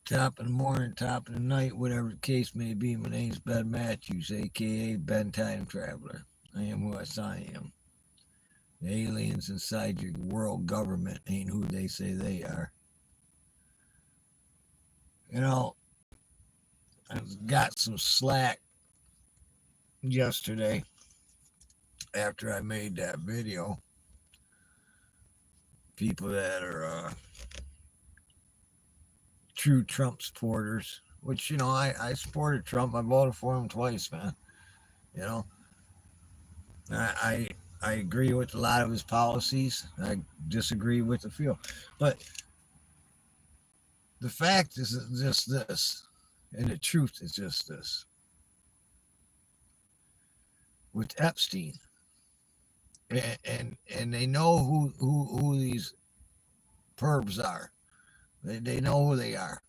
Top of the morning, top of the night, whatever the case may be. My name's Ben Matthews, aka Ben Time Traveler. I am who I am. The aliens inside your world government ain't who they say they are. You know, I got some slack yesterday after I made that video. People that are true Trump supporters, which, I supported Trump. I voted for him twice, man. You know, I I agree with a lot of his policies. I disagree with a few, but the fact is just this, and the truth is just this. With Epstein, and they know who these pervs are. They know who they are.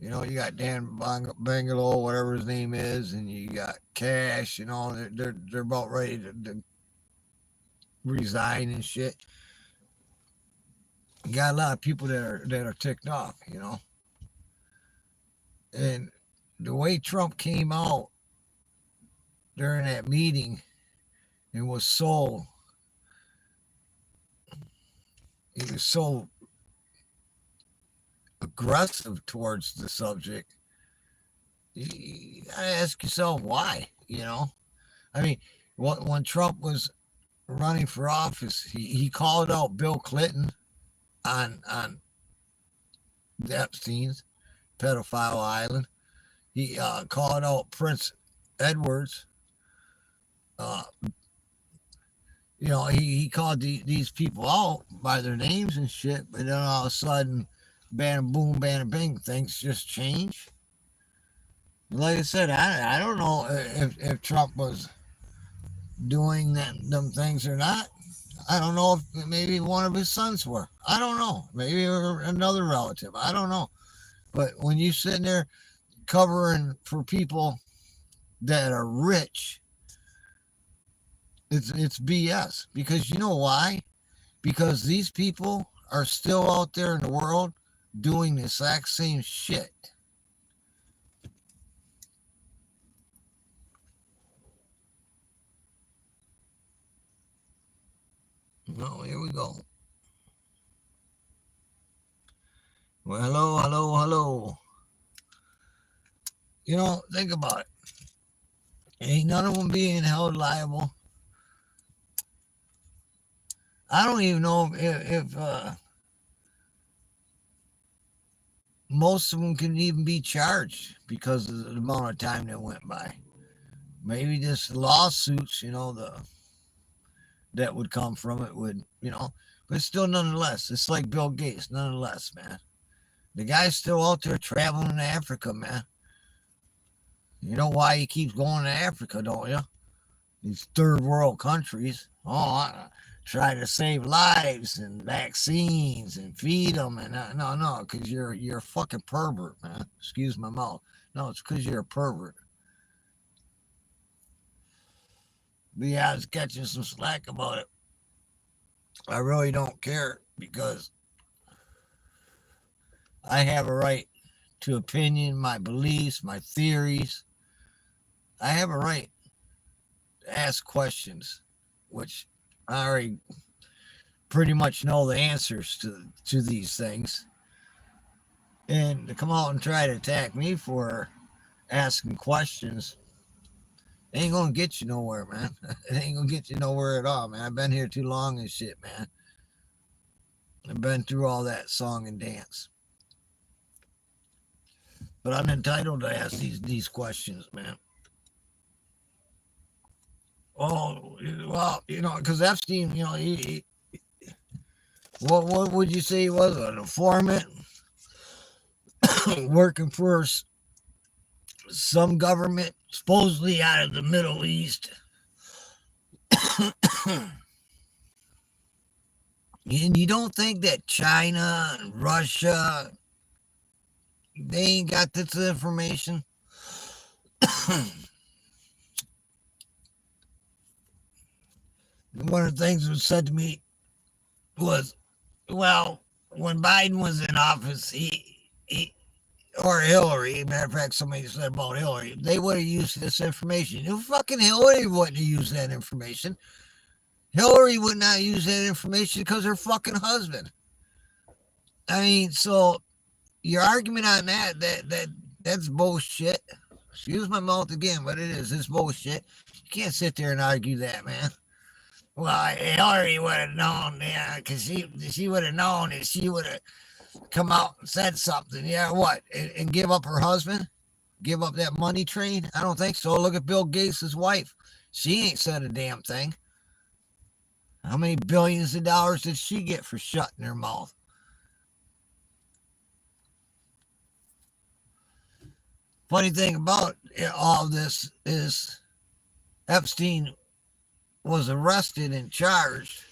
You got Dan Bangalow, whatever his name is, and you got Cash. They're about ready to resign and shit. You got a lot of people that are ticked off. And the way Trump came out during that meeting and he was so aggressive towards the subject. You gotta ask yourself why. I mean, when Trump was running for office, he called out Bill Clinton on the Epstein's pedophile island. He called out Prince Edwards. Uh, he called these people out by their names and shit, but then all of a sudden, bam, boom, bam, bing, things just change. Like I said, I don't know if Trump was doing them things or not. I don't know if maybe one of his sons were. I don't know. Maybe another relative. I don't know. But when you sitting there covering for people that are rich, it's BS. Because you know why? Because these people are still out there in the world doing the exact same shit. No, here we go. Well, hello, hello, hello. Think about it. Ain't none of them being held liable. I don't even know if most of them can even be charged because of the amount of time that went by. Maybe this lawsuits, that would come from it but still, nonetheless, it's like Bill Gates, nonetheless, man. The guy's still out there traveling to Africa, man. You know why he keeps going to Africa, don't you? These third world countries. Try to save lives and vaccines and feed them. And no, because you're a fucking pervert, man. Excuse my mouth. No, it's because you're a pervert. But yeah, I was catching some slack about it. I really don't care because I have a right to opinion, my beliefs, my theories. I have a right to ask questions, which I already pretty much know the answers to these things. And to come out and try to attack me for asking questions ain't gonna get you nowhere, man. It ain't gonna get you nowhere at all, man. I've been here too long and shit, man. I've been through all that song and dance. But I'm entitled to ask these questions, man. Oh, well, because Epstein, what would you say he was? An informant working for some government, supposedly out of the Middle East. And you don't think that China and Russia, they ain't got this information? One of the things that was said to me was, well, when Biden was in office, he or Hillary. Matter of fact, somebody said about Hillary, they would have used this information. You fucking Hillary wouldn't have used that information. Hillary would not use that information because her fucking husband. I mean, so your argument on that's bullshit. Excuse my mouth again, but it's bullshit. You can't sit there and argue that, man. Well, Hillary would have known, yeah, because she would have known if she would have come out and said something. Yeah, what? And give up her husband? Give up that money train? I don't think so. Look at Bill Gates' wife. She ain't said a damn thing. How many billions of dollars did she get for shutting her mouth? Funny thing about all this is Epstein was arrested and charged.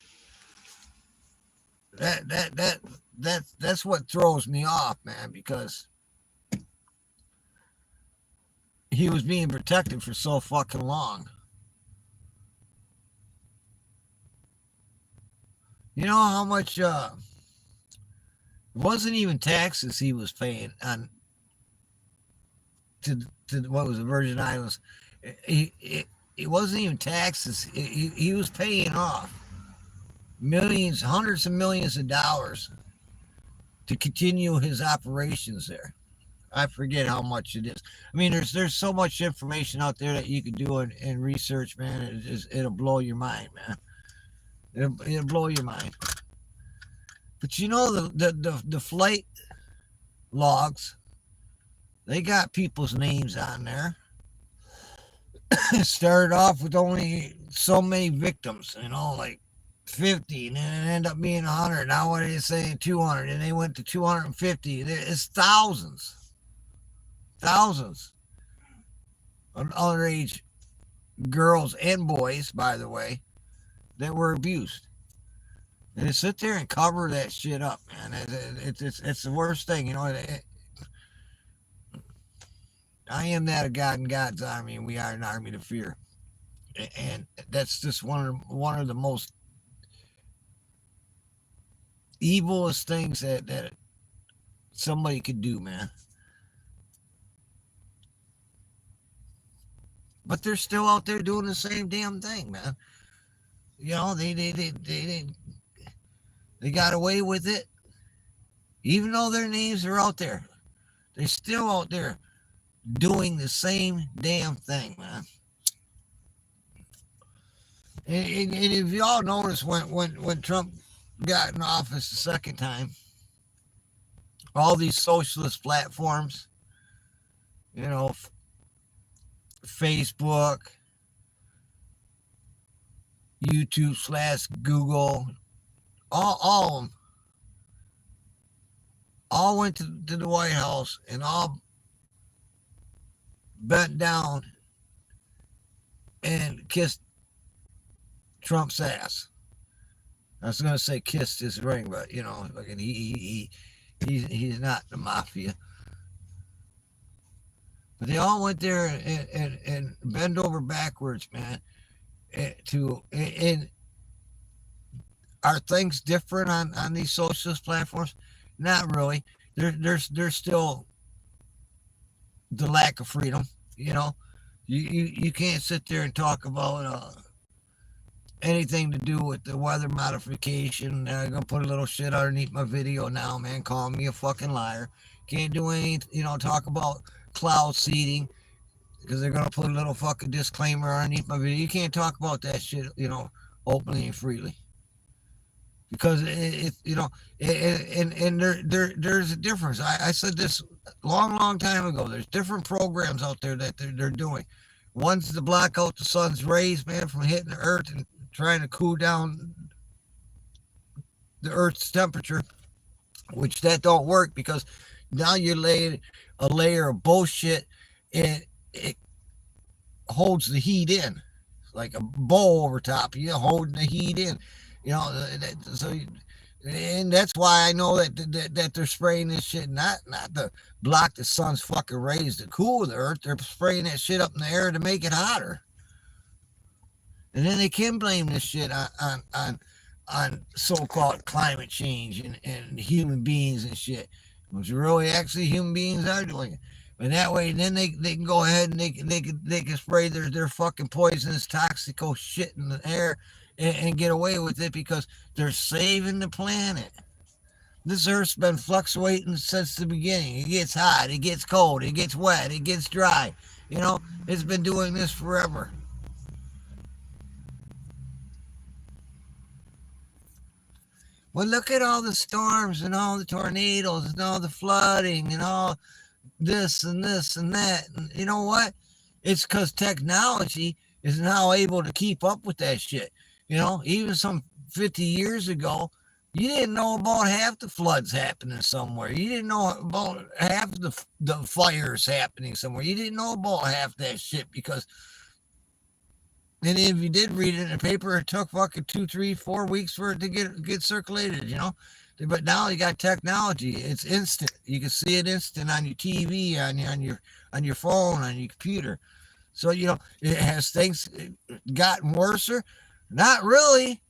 That's what throws me off, man, because he was being protected for so fucking long. You know how much it wasn't even taxes he was paying on to what was the Virgin Islands. It wasn't even taxes. He was paying off millions, hundreds of millions of dollars to continue his operations there. I forget how much it is. I mean, there's so much information out there that you can do and research, man. It'll blow your mind, man. It'll blow your mind. But you know the flight logs, they got people's names on there. It started off with only so many victims, like 50, and then it ended up being 100. Now what are they saying? 200, and they went to 250. It's thousands of underage girls and boys, by the way, that were abused. And to sit there and cover that shit up, man, it's the worst thing. I am that of God and God's army, and we are an army to fear. And that's just one of the most evilest things that somebody could do, man. But they're still out there doing the same damn thing, man. They got away with it. Even though their names are out there, they're still out there doing the same damn thing, man. And if y'all notice, when Trump got in office the second time, all these socialist platforms, Facebook, YouTube/Google, all of them, all went to the White House and all bent down and kissed Trump's ass. I was gonna say kissed his ring, but like he's not the mafia. But they all went there and bend over backwards, man. And are things different on these socialist platforms? Not really. There's still the lack of freedom. You can't sit there and talk about anything to do with the weather modification. I'm gonna put a little shit underneath my video now, man. Call me a fucking liar. Can't do anything, talk about cloud seeding because they're gonna put a little fucking disclaimer underneath my video. You can't talk about that shit, openly and freely. Because there's a difference. I said this long time ago. There's different programs out there that they're doing. One's to block out the sun's rays, man, from hitting the earth and trying to cool down the earth's temperature, which that don't work because now you're laying a layer of bullshit and it holds the heat in. It's like a bowl over top. You're holding the heat in. And that's why I know that they're spraying this shit not to block the sun's fucking rays to cool the earth. They're spraying that shit up in the air to make it hotter. And then they can blame this shit on so-called climate change and human beings and shit. which really actually human beings are doing it. And that way, then they can go ahead and they can spray their fucking poisonous, toxico shit in the air and get away with it because they're saving the planet. This Earth's been fluctuating since the beginning. It gets hot, it gets cold, it gets wet, it gets dry. You know, it's been doing this forever. Well, look at all the storms and all the tornadoes and all the flooding and all this and that. And you know what? It's because technology is now able to keep up with that shit. You know, even some 50 years ago, you didn't know about half the floods happening somewhere. You didn't know about half the fires happening somewhere. You didn't know about half that shit because, and if you did read it in the paper, it took fucking 2, 3, 4 weeks for it to get circulated. You know, but now you got technology. It's instant. You can see it instant on your TV, on your phone, on your computer. So you know, it has things gotten worse? Not really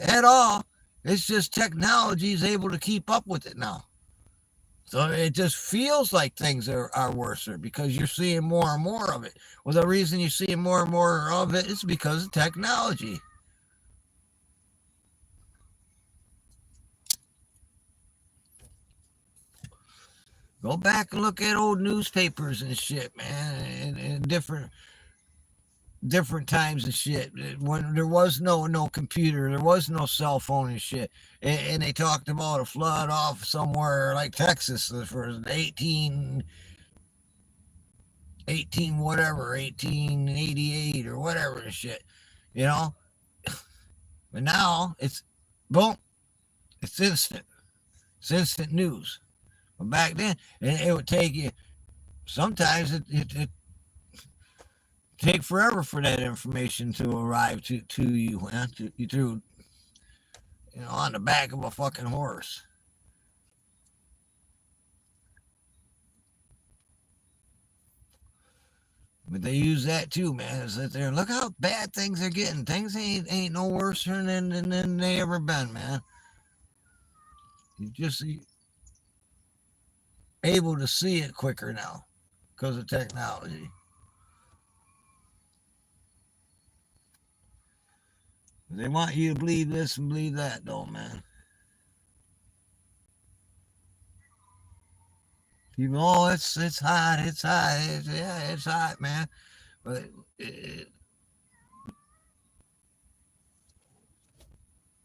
at all. It's just technology is able to keep up with it now. So it just feels like things are worse because you're seeing more and more of it. Well, the reason you're seeing more and more of it is because of technology. Go back and look at old newspapers and shit, man, and different times and shit when there was no computer, there was no cell phone and shit, and they talked about a flood off somewhere like Texas for 18 whatever 1888 or whatever and shit, you know. But now it's boom, it's instant news. But back then it would take you, sometimes it take forever for that information to arrive to you, man, through, you know, on the back of a fucking horse. But they use that too, man. Sit there and look how bad things are getting. Things ain't no worse than they ever been, man. You just able to see it quicker now because of technology. They want you to believe this and believe that, though, man. People, oh, it's hot, yeah, it's hot, man. But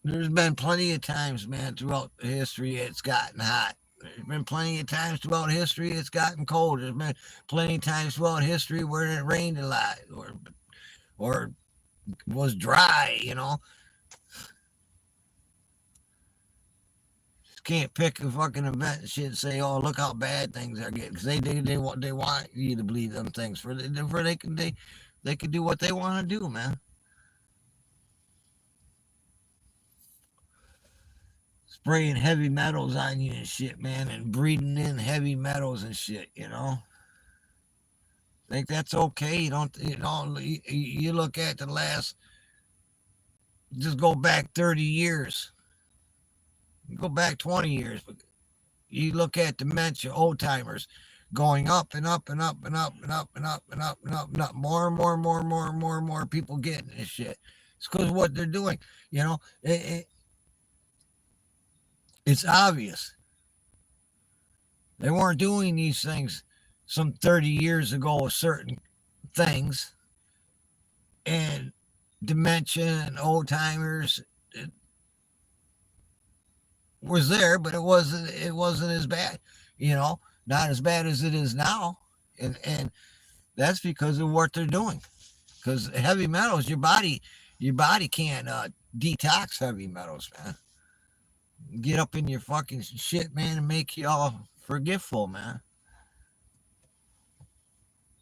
there's been plenty of times, man, throughout history it's gotten hot. There's been plenty of times throughout history it's gotten cold. There's been plenty of times throughout history where it rained a lot or was dry, you know. Just can't pick a fucking event and shit and say, oh, look how bad things are getting. Because they want you to believe them things for they can do what they want to do, man. Spraying heavy metals on you and shit, man, and breathing in heavy metals and shit, you know. Think that's okay? You look at the last, just go back 30 years, go back 20 years. You look at dementia, old timers going up and up and up and up and up and up and up and up and up. More and more and more and more and more and more people getting this shit. It's because of what they're doing. You know, it's obvious. They weren't doing these things some 30 years ago with certain things. And dementia and old timers was there, but it wasn't as bad, you know, not as bad as it is now. And that's because of what they're doing. Because heavy metals, your body can't detox heavy metals, man. Get up in your fucking shit, man, and make you all forgetful, man.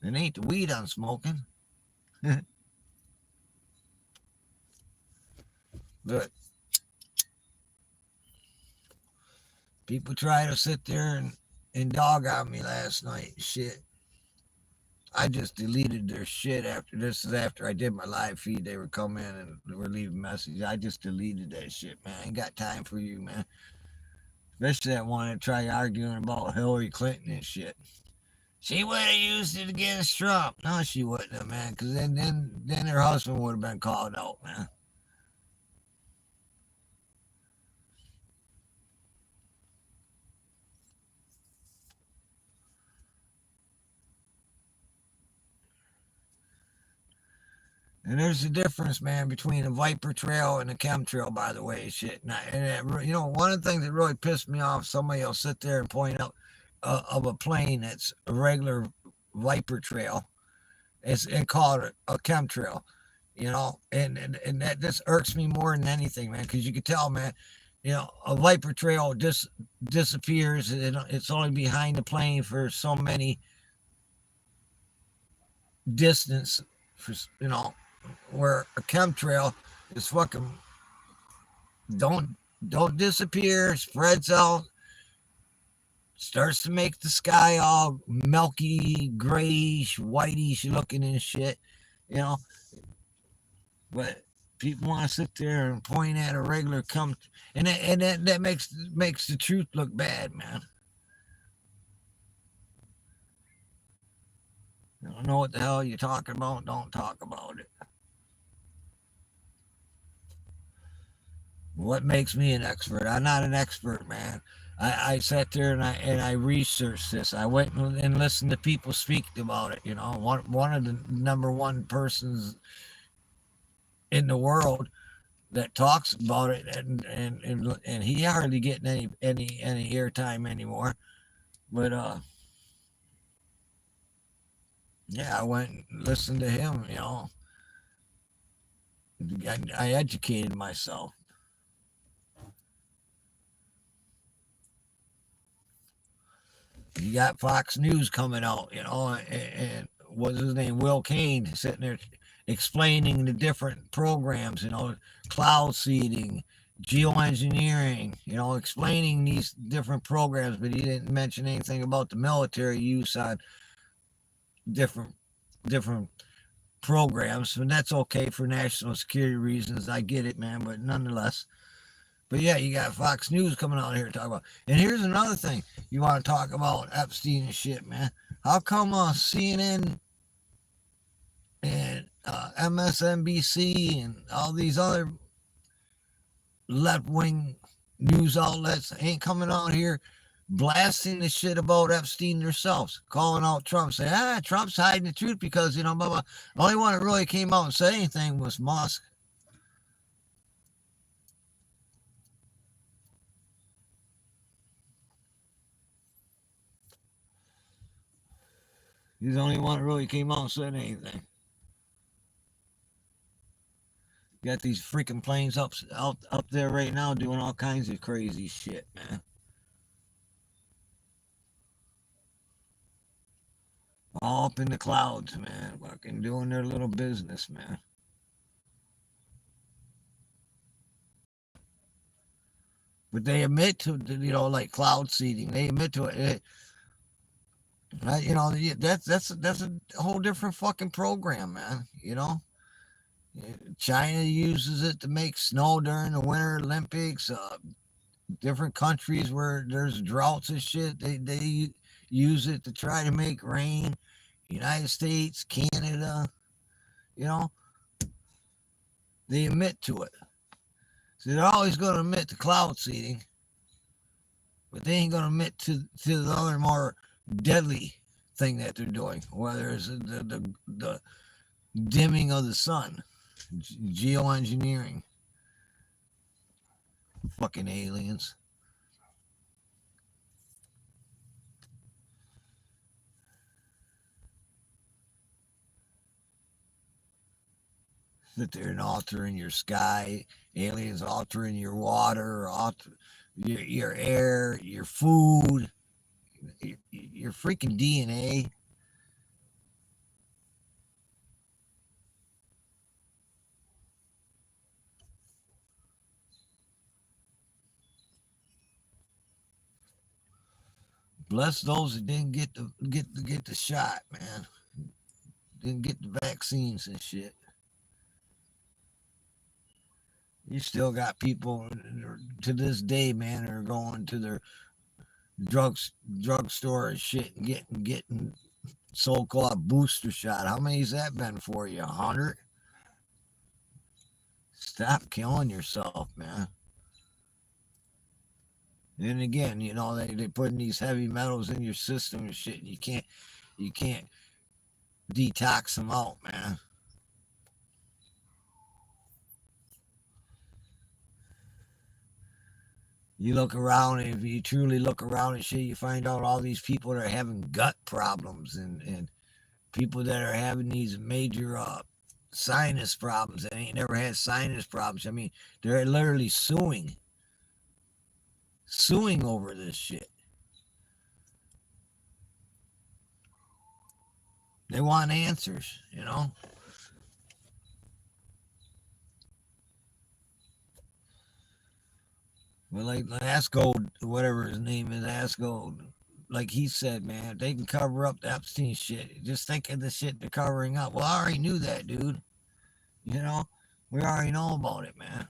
It ain't the weed I'm smoking. But people try to sit there and dog on me last night. Shit. I just deleted their shit after this. Is after I did my live feed. They were coming in and were leaving messages. I just deleted that shit, man. I ain't got time for you, man. Especially that one that tried arguing about Hillary Clinton and shit. She would have used it against Trump. No, she wouldn't have, man. Because then her husband would have been called out, man. And there's a difference, man, between a Viper trail and a chemtrail, by the way, shit. One of the things that really pissed me off, somebody will sit there and point out of a plane that's a regular Viper trail, and call it a chemtrail, and that just irks me more than anything, man, because you can tell, man, a Viper trail just disappears. It's only behind the plane for so many distance, for where a chemtrail is fucking don't disappear, spreads out, starts to make the sky all milky, grayish, whitish looking and shit, you know. But people want to sit there and point at a regular and that makes the truth look bad, man. You don't know what the hell you're talking about, don't talk about it. What makes me an expert? I'm not an expert, man. I sat there and I researched this. I went and listened to people speak about it. One of the number one persons in the world that talks about it, and he hardly getting any airtime anymore. But yeah, I went and listened to him. I educated myself. You got Fox News coming out, and what's his name, Will Kane, sitting there explaining the different programs, cloud seeding, geoengineering, explaining these different programs, but he didn't mention anything about the military use on different programs, and that's okay for national security reasons. I get it, man, but nonetheless. But yeah, you got Fox News coming out here to talk about. And here's another thing you want to talk about Epstein and shit, man. How come CNN and MSNBC and all these other left wing news outlets ain't coming out here blasting the shit about Epstein themselves, calling out Trump, saying, Trump's hiding the truth because, blah, blah. The only one that really came out and said anything was Musk. He's the only one that really came out and said anything. You got these freaking planes up there right now doing all kinds of crazy shit, man. All up in the clouds, man. Fucking doing their little business, man. But they admit to, like cloud seeding. They admit to it. That's a whole different fucking program, man. China uses it to make snow during the Winter Olympics. Different countries where there's droughts and shit, they use it to try to make rain. United States, Canada, they admit to it. So they're always going to admit to cloud seeding, but they ain't going to admit to the other more deadly thing that they're doing, whether it's the dimming of the sun, geoengineering. Fucking aliens. Sit there and altering your sky, aliens altering your water, your air, your food, your freaking DNA. Bless those that didn't get the shot, man. Didn't get the vaccines and shit. You still got people to this day, man, that are going to their drugstore and shit and getting so-called booster shot. How many's that been for you? 100? Stop killing yourself, man. And again, they putting these heavy metals in your system and shit. And you can't detox them out, man. You look around, and if you truly look around and shit, you find out all these people that are having gut problems and people that are having these major sinus problems that ain't never had sinus problems. I mean, they're literally suing over this shit. They want answers, Well, like Asco, whatever his name is, Asco, like he said, man, they can cover up the Epstein shit. Just think of the shit they're covering up. Well, I already knew that, dude. You know, we already know about it, man.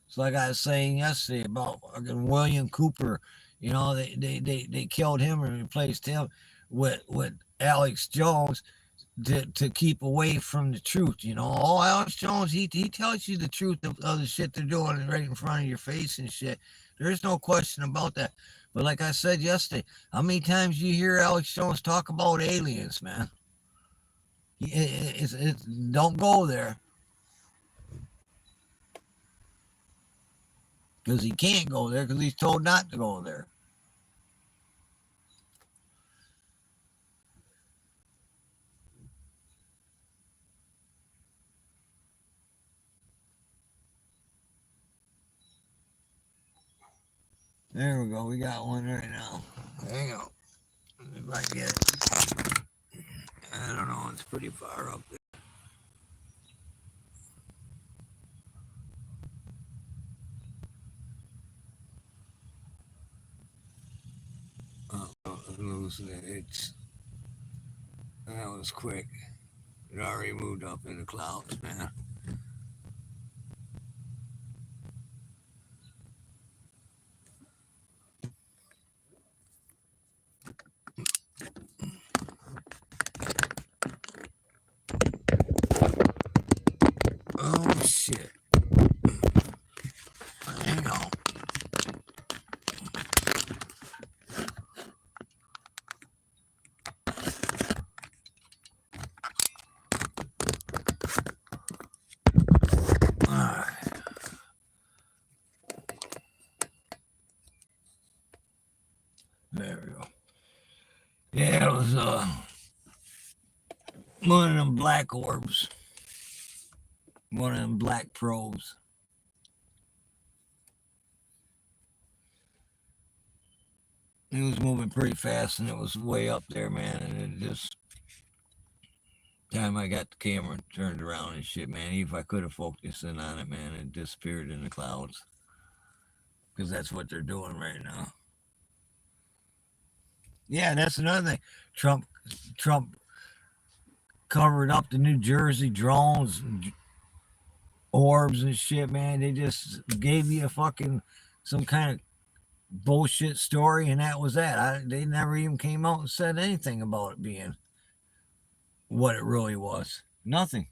It's like I was saying yesterday about William Cooper. They killed him and replaced him with Alex Jones to keep away from the truth. Oh, Alex Jones, he tells you the truth of the shit they're doing right in front of your face and shit. There's no question about that. But like I said yesterday, how many times you hear Alex Jones talk about aliens, man? Don't go there. Because he can't go there because he's told not to go there. There we go. We got one right now. Hang on. If I get it. I don't know. It's pretty far up there. Oh, losing it. That was quick. It already moved up in the clouds, man. Oh, shit. Hang on. There we go. Yeah, it was one of them black orbs. One of them black probes. It was moving pretty fast and it was way up there, man. And it just, time I got the camera turned around and shit, man, even if I could have focused in on it, man, it disappeared in the clouds. Because that's what they're doing right now. Yeah, that's another thing. Trump covered up the New Jersey drones, orbs and shit, man. They just gave you a fucking some kind of bullshit story, and that was that. They never even came out and said anything about it being what it really was. Nothing.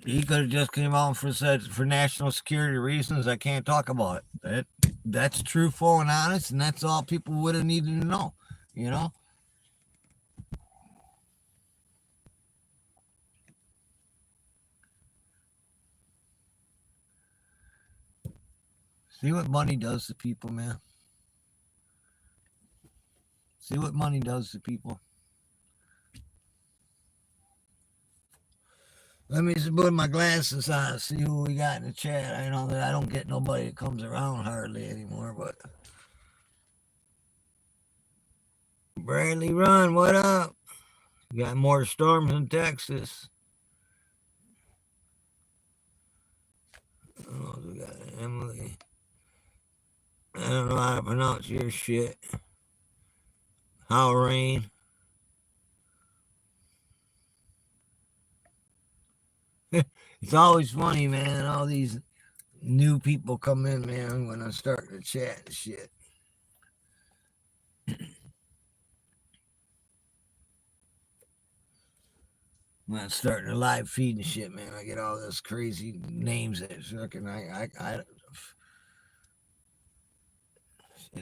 He could have just came out and said for national security reasons I can't talk about it. That's truthful and honest, and that's all people would have needed to know. You know. See what money does to people, man. See what money does to people. Let me just put my glasses on and see who we got in the chat. I know that I don't get nobody that comes around hardly anymore, but Bradley Run, what up? Got more storms in Texas. Oh, we got Emily. I don't know how to pronounce your shit. How rain. It's always funny, man. All these new people come in, man, when I start to chat and shit. When I start the live feed and shit, man, I get all those crazy names that fucking that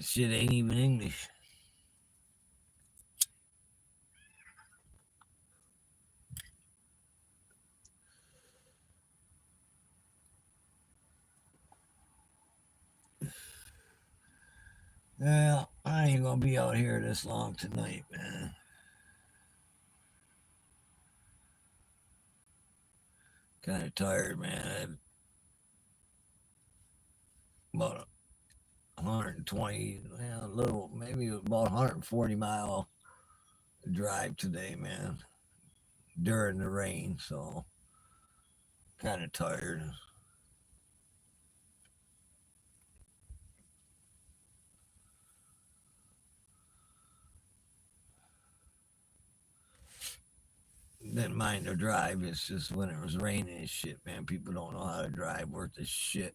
shit ain't even English. Well, I ain't gonna be out here this long tonight, man. Kind of tired, man. About 120, well, a little, maybe about 140-mile drive today, man, during the rain. So kind of tired. Didn't mind the drive. It's just when it was raining and shit, man. People don't know how to drive worth a shit.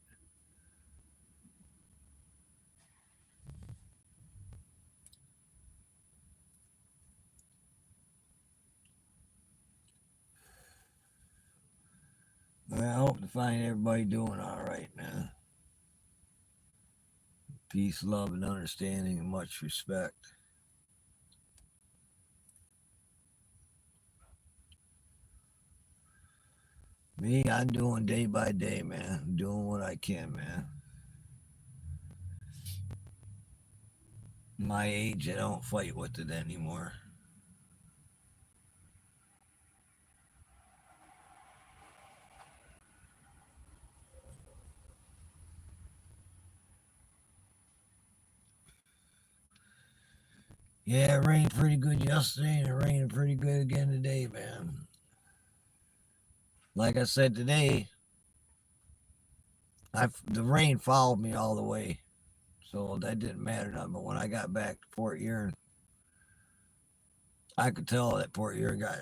Well, I hope to find everybody doing all right, man. Peace, love, and understanding, and much respect. Me, I'm doing day by day, man. I'm doing what I can, man. My age, I don't fight with it anymore. Yeah, it rained pretty good yesterday, and it rained pretty good again today, man. Like I said today, the rain followed me all the way, so that didn't matter none. But when I got back to Port Huron, I could tell that Port Huron got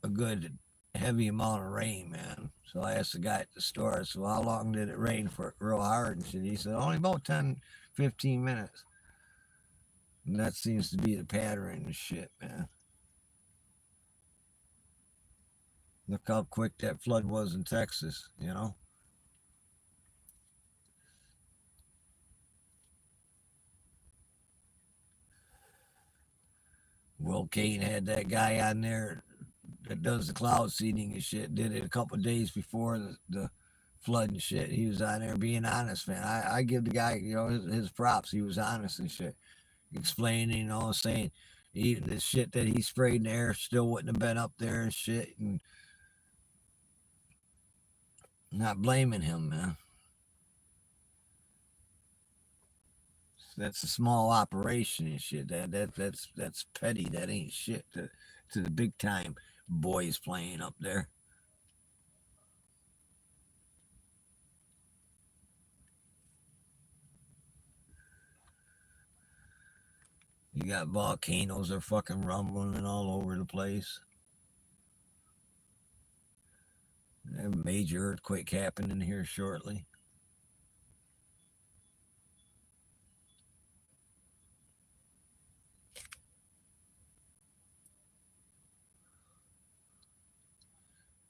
a good heavy amount of rain, man. So I asked the guy at the store, so how long did it rain for real hard? And shit? He said only about 10, 15 minutes. And that seems to be the pattern and shit, man. Look how quick that flood was in Texas, you know? Will Kane had that guy on there that does the cloud seeding and shit. Did it a couple of days before the flood and shit. He was on there being honest, man. I give the guy, his props. He was honest and shit, explaining, saying the shit that he sprayed in the air still wouldn't have been up there and shit, and not blaming him, man. That's a small operation and shit. That's petty. That ain't shit to the big time boys playing up there. You got volcanoes are fucking rumbling all over the place. A major earthquake happening here shortly.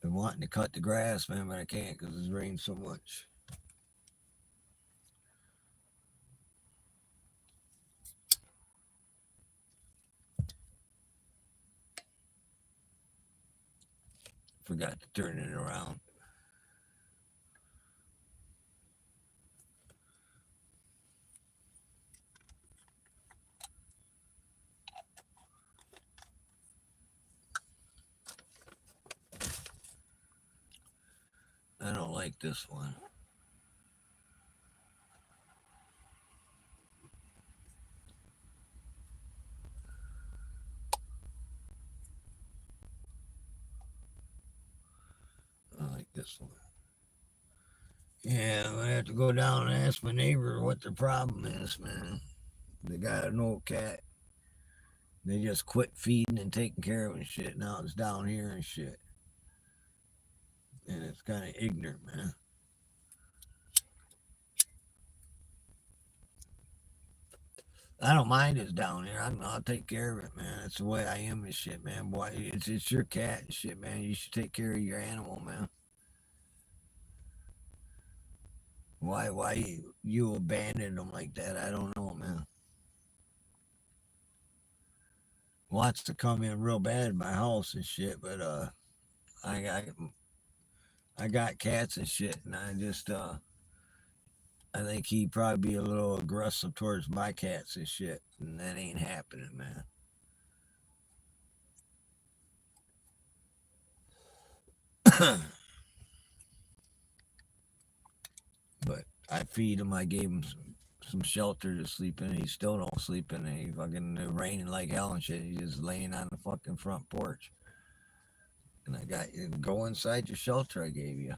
Been wanting to cut the grass, man, but I can't because it's rained so much. Forgot to turn it around. I don't like this one. I like this one. Yeah, I'm gonna have to go down and ask my neighbor what the problem is, man. They got an old cat. They just quit feeding and taking care of it and shit. Now it's down here and shit. and it's kind of ignorant, man. I don't mind it's down there. I'll take care of it, man. It's the way I am and shit, man. Boy, it's your cat and shit, man. You should take care of your animal, man. Why you abandoned them like that? I don't know, man. Wants to come in real bad in my house and shit, but I got I got cats and shit, and I think he'd probably be a little aggressive towards my cats and shit, and that ain't happening, man. But I feed him. I gave him some shelter to sleep in. He still don't sleep in it. He fucking raining like hell and shit. He's just laying on the fucking front porch. And I got you go inside your shelter I gave you.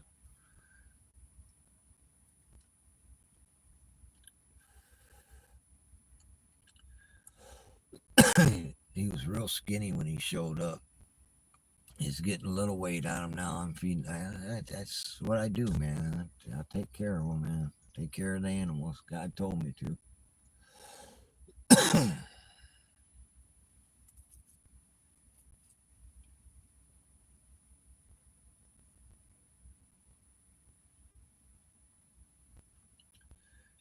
He was real skinny when he showed up. He's getting a little weight on him now. I'm feeding. That's what I do, man. I'll take care of them, man. Take care of the animals. God told me to.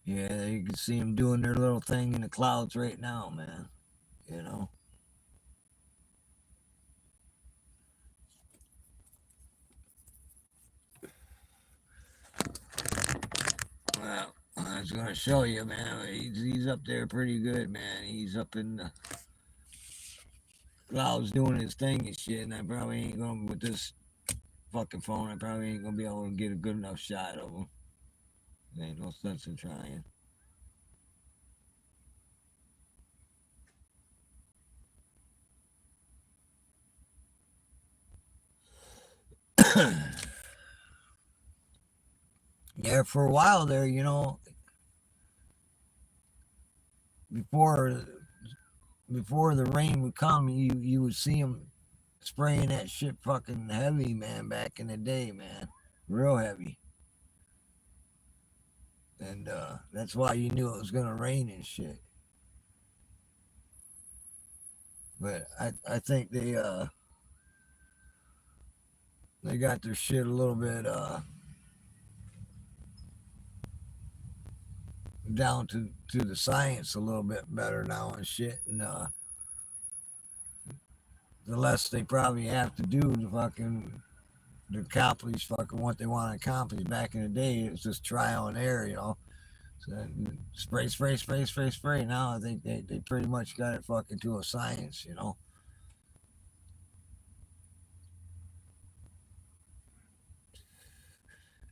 Yeah, you can see them doing their little thing in the clouds right now, man. You know. Well, I was gonna show you, man. He's up there pretty good, man. He's up in the clouds doing his thing and shit. And I probably ain't gonna with this fucking phone. I probably ain't gonna be able to get a good enough shot of him. There ain't no sense in trying. Yeah, for a while there, before before the rain would come, you would see him spraying that shit fucking heavy, man. Back in the day, man, real heavy, and that's why you knew it was gonna rain and shit. But I think they got their shit a little bit down to the science a little bit better now and shit, and the less they probably have to do to accomplish fucking what they want to accomplish. Back in the day, it was just trial and error. So spray, spray, spray, spray, spray. Now I think they pretty much got it fucking to a science.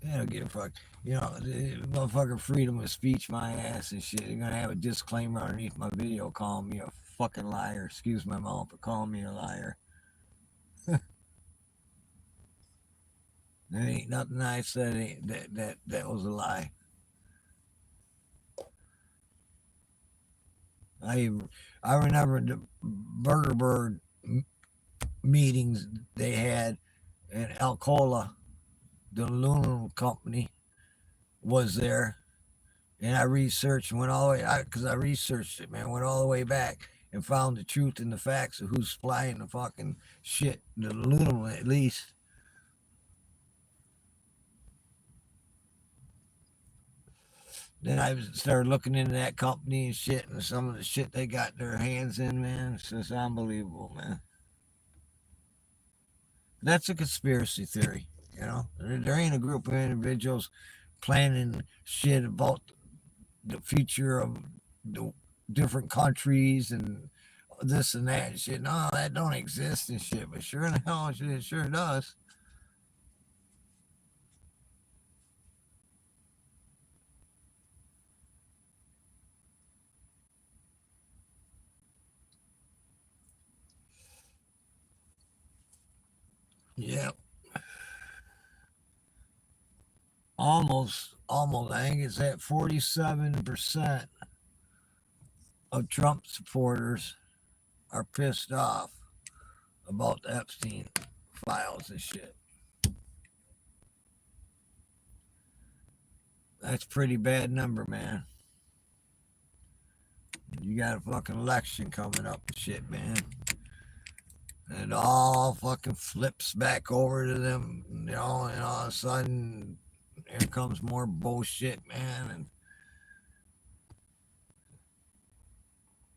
They don't give a fuck. The motherfucking freedom of speech, my ass and shit. They're gonna have a disclaimer underneath my video calling me a fucking liar. Excuse my mouth, but calling me a liar. There ain't nothing I said that was a lie. I I remember the Burger Bird meetings they had in Alcola. The aluminum company was there, and I researched and went all the way because I researched it, man. Went all the way back and found the truth and the facts of who's supplying the fucking shit, the aluminum at least. Then I started looking into that company and shit, and some of the shit they got their hands in, man. It's just unbelievable, man. That's a conspiracy theory. There ain't a group of individuals planning shit about the future of the different countries and this and that and shit. No, that don't exist and shit. But sure in the hell it sure does. Yeah, almost. I think it's at 47% of Trump supporters are pissed off about the Epstein files and shit. That's a pretty bad number, man. You got a fucking election coming up and shit, man. And it all fucking flips back over to them, and all of a sudden, here comes more bullshit, man. And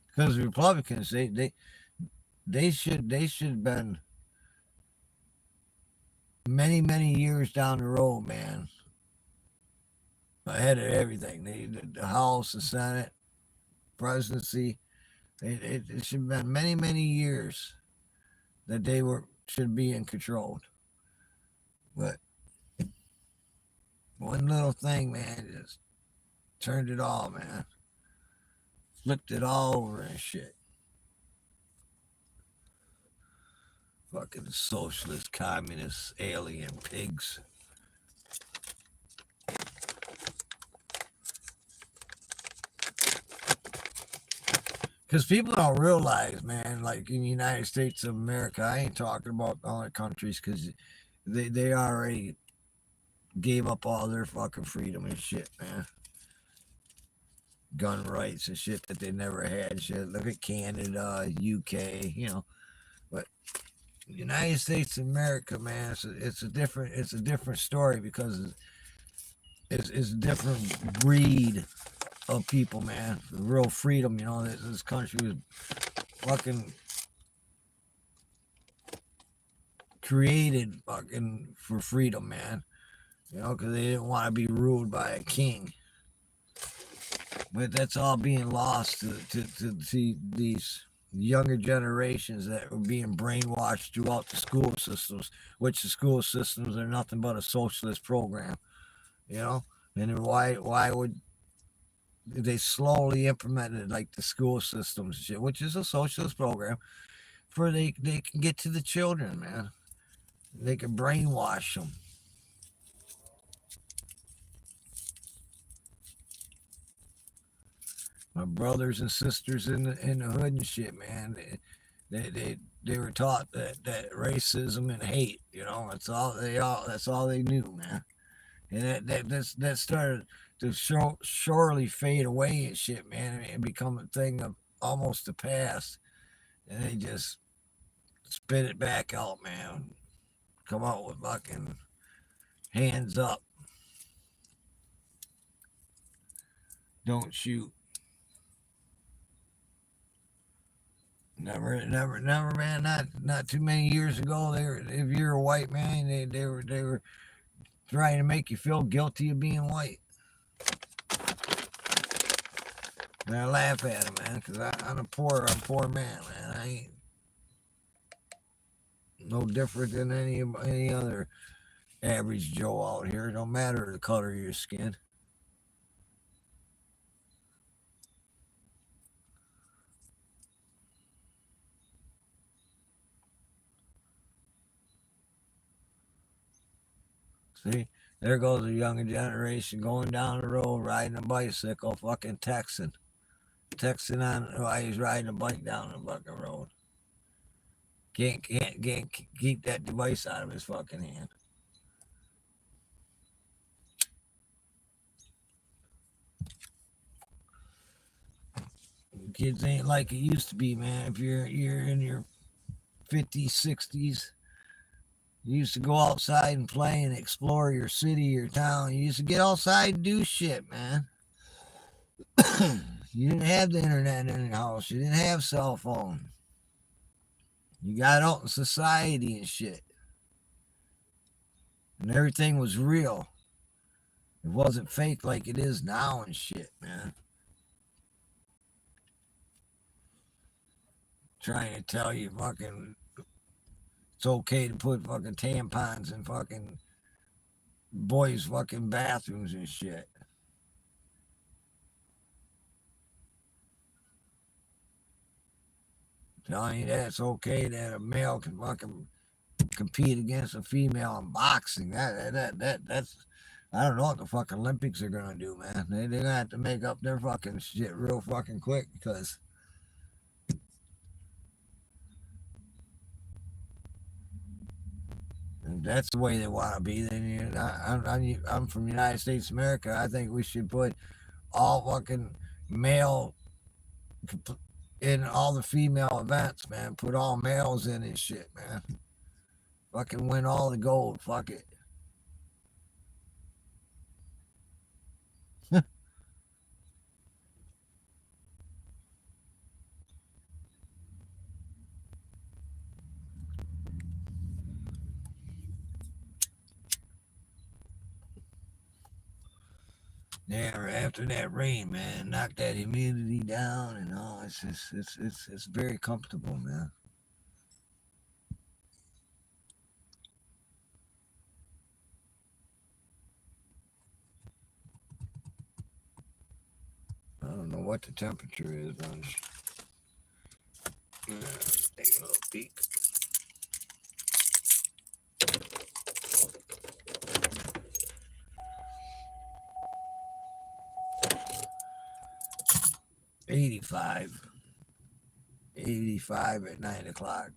because the Republicans, they should have been many years down the road, man, ahead of everything. The House, the Senate, presidency, it should have been many years that they should be in control. But one little thing, man, just turned it all, man. Flipped it all over and shit. Fucking socialist, communist, alien pigs. Because people don't realize, man, like in the United States of America, I ain't talking about other countries because they already gave up all their fucking freedom and shit, man. Gun rights and shit that they never had. Shit. Look at Canada, UK, But the United States of America, man, it's a different story because it's a different breed of people, man. Real freedom, this country was fucking created fucking for freedom, man. Because they didn't want to be ruled by a king. But that's all being lost to these younger generations that are being brainwashed throughout the school systems, which the school systems are nothing but a socialist program, And then why would they slowly implemented like the school systems shit, which is a socialist program, for they can get to the children, man. They can brainwash them. My brothers and sisters in the hood and shit, man, they were taught that racism and hate, that's all they knew, man. And that started to surely fade away and shit, man, and become a thing of almost the past. And they just spit it back out, man. Come out with fucking hands up. Don't shoot. Never, man. Not too many years ago, if you're a white man, they were trying to make you feel guilty of being white. And I laugh at him, man, because I'm a poor man, man. I ain't no different than any other average Joe out here. It don't matter the color of your skin. See, there goes the younger generation going down the road, riding a bicycle, fucking texting on while he's riding a bike down the fucking road. Can't keep that device out of his fucking hand. Kids ain't like it used to be, man. If you're in your 50s, 60s, you used to go outside and play and explore your city, your town. You used to get outside and do shit, man. You didn't have the internet in your house. You didn't have cell phone. You got out in society and shit. And everything was real. It wasn't fake like it is now and shit, man. Trying to tell you fucking it's okay to put fucking tampons in fucking boys' fucking bathrooms and shit. Telling you that it's okay that a male can fucking compete against a female in boxing. That's I don't know what the fucking Olympics are gonna do, man. They're gonna have to make up their fucking shit real fucking quick because that's the way they want to be, then I'm from the United States of America. I think we should put all fucking male in all the female events, man. Put all males in this shit, man. Fucking win all the gold. Fuck it. Yeah, after that rain, man, knock that humidity down and all. It's just, it's very comfortable, man. I don't know what the temperature is on this. Take a little peek. '85. 85 at 9 o'clock.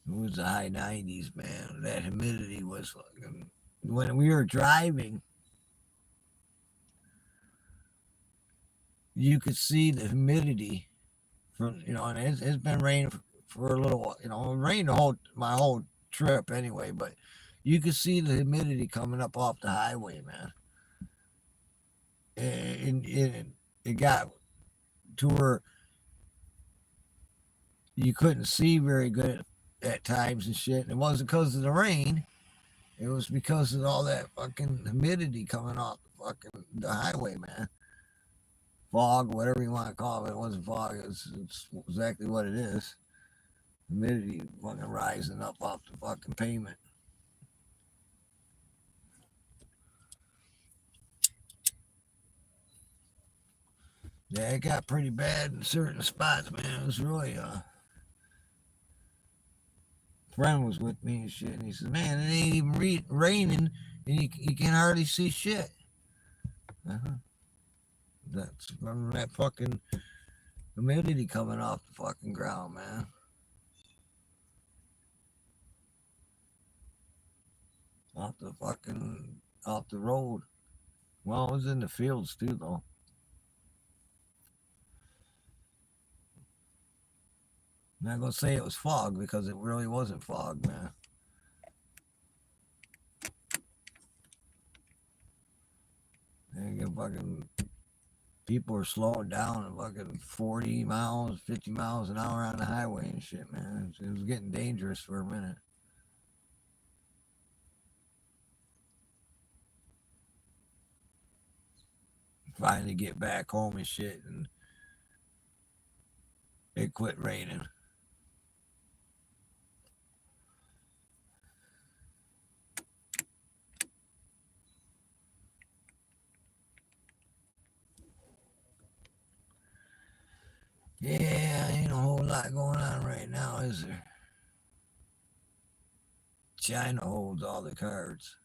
It was the high 90s, man. That humidity was fucking. When we were driving, you could see the humidity from, and it's been raining for a little while. It rained my whole trip anyway, but you could see the humidity coming up off the highway, man. And it got to where you couldn't see very good at times and shit. It wasn't because of the rain. It was because of all that fucking humidity coming off the highway, man. Fog, whatever you want to call it. It wasn't fog. It's exactly what it is. Humidity fucking rising up off the fucking pavement. Yeah, it got pretty bad in certain spots, man. It was really friend was with me and shit, and he says, "Man, it ain't even raining, and you can hardly see shit." Uh-huh. That's from that fucking humidity coming off the fucking ground, man. Off the road. Well, it was in the fields too, though. I'm not gonna say it was fog because it really wasn't fog, man. And fucking people are slowing down at fucking 40 miles, 50 miles an hour on the highway and shit, man. It was getting dangerous for a minute. Finally get back home and shit, and it quit raining. Yeah, ain't a whole lot going on right now, is there? China holds all the cards.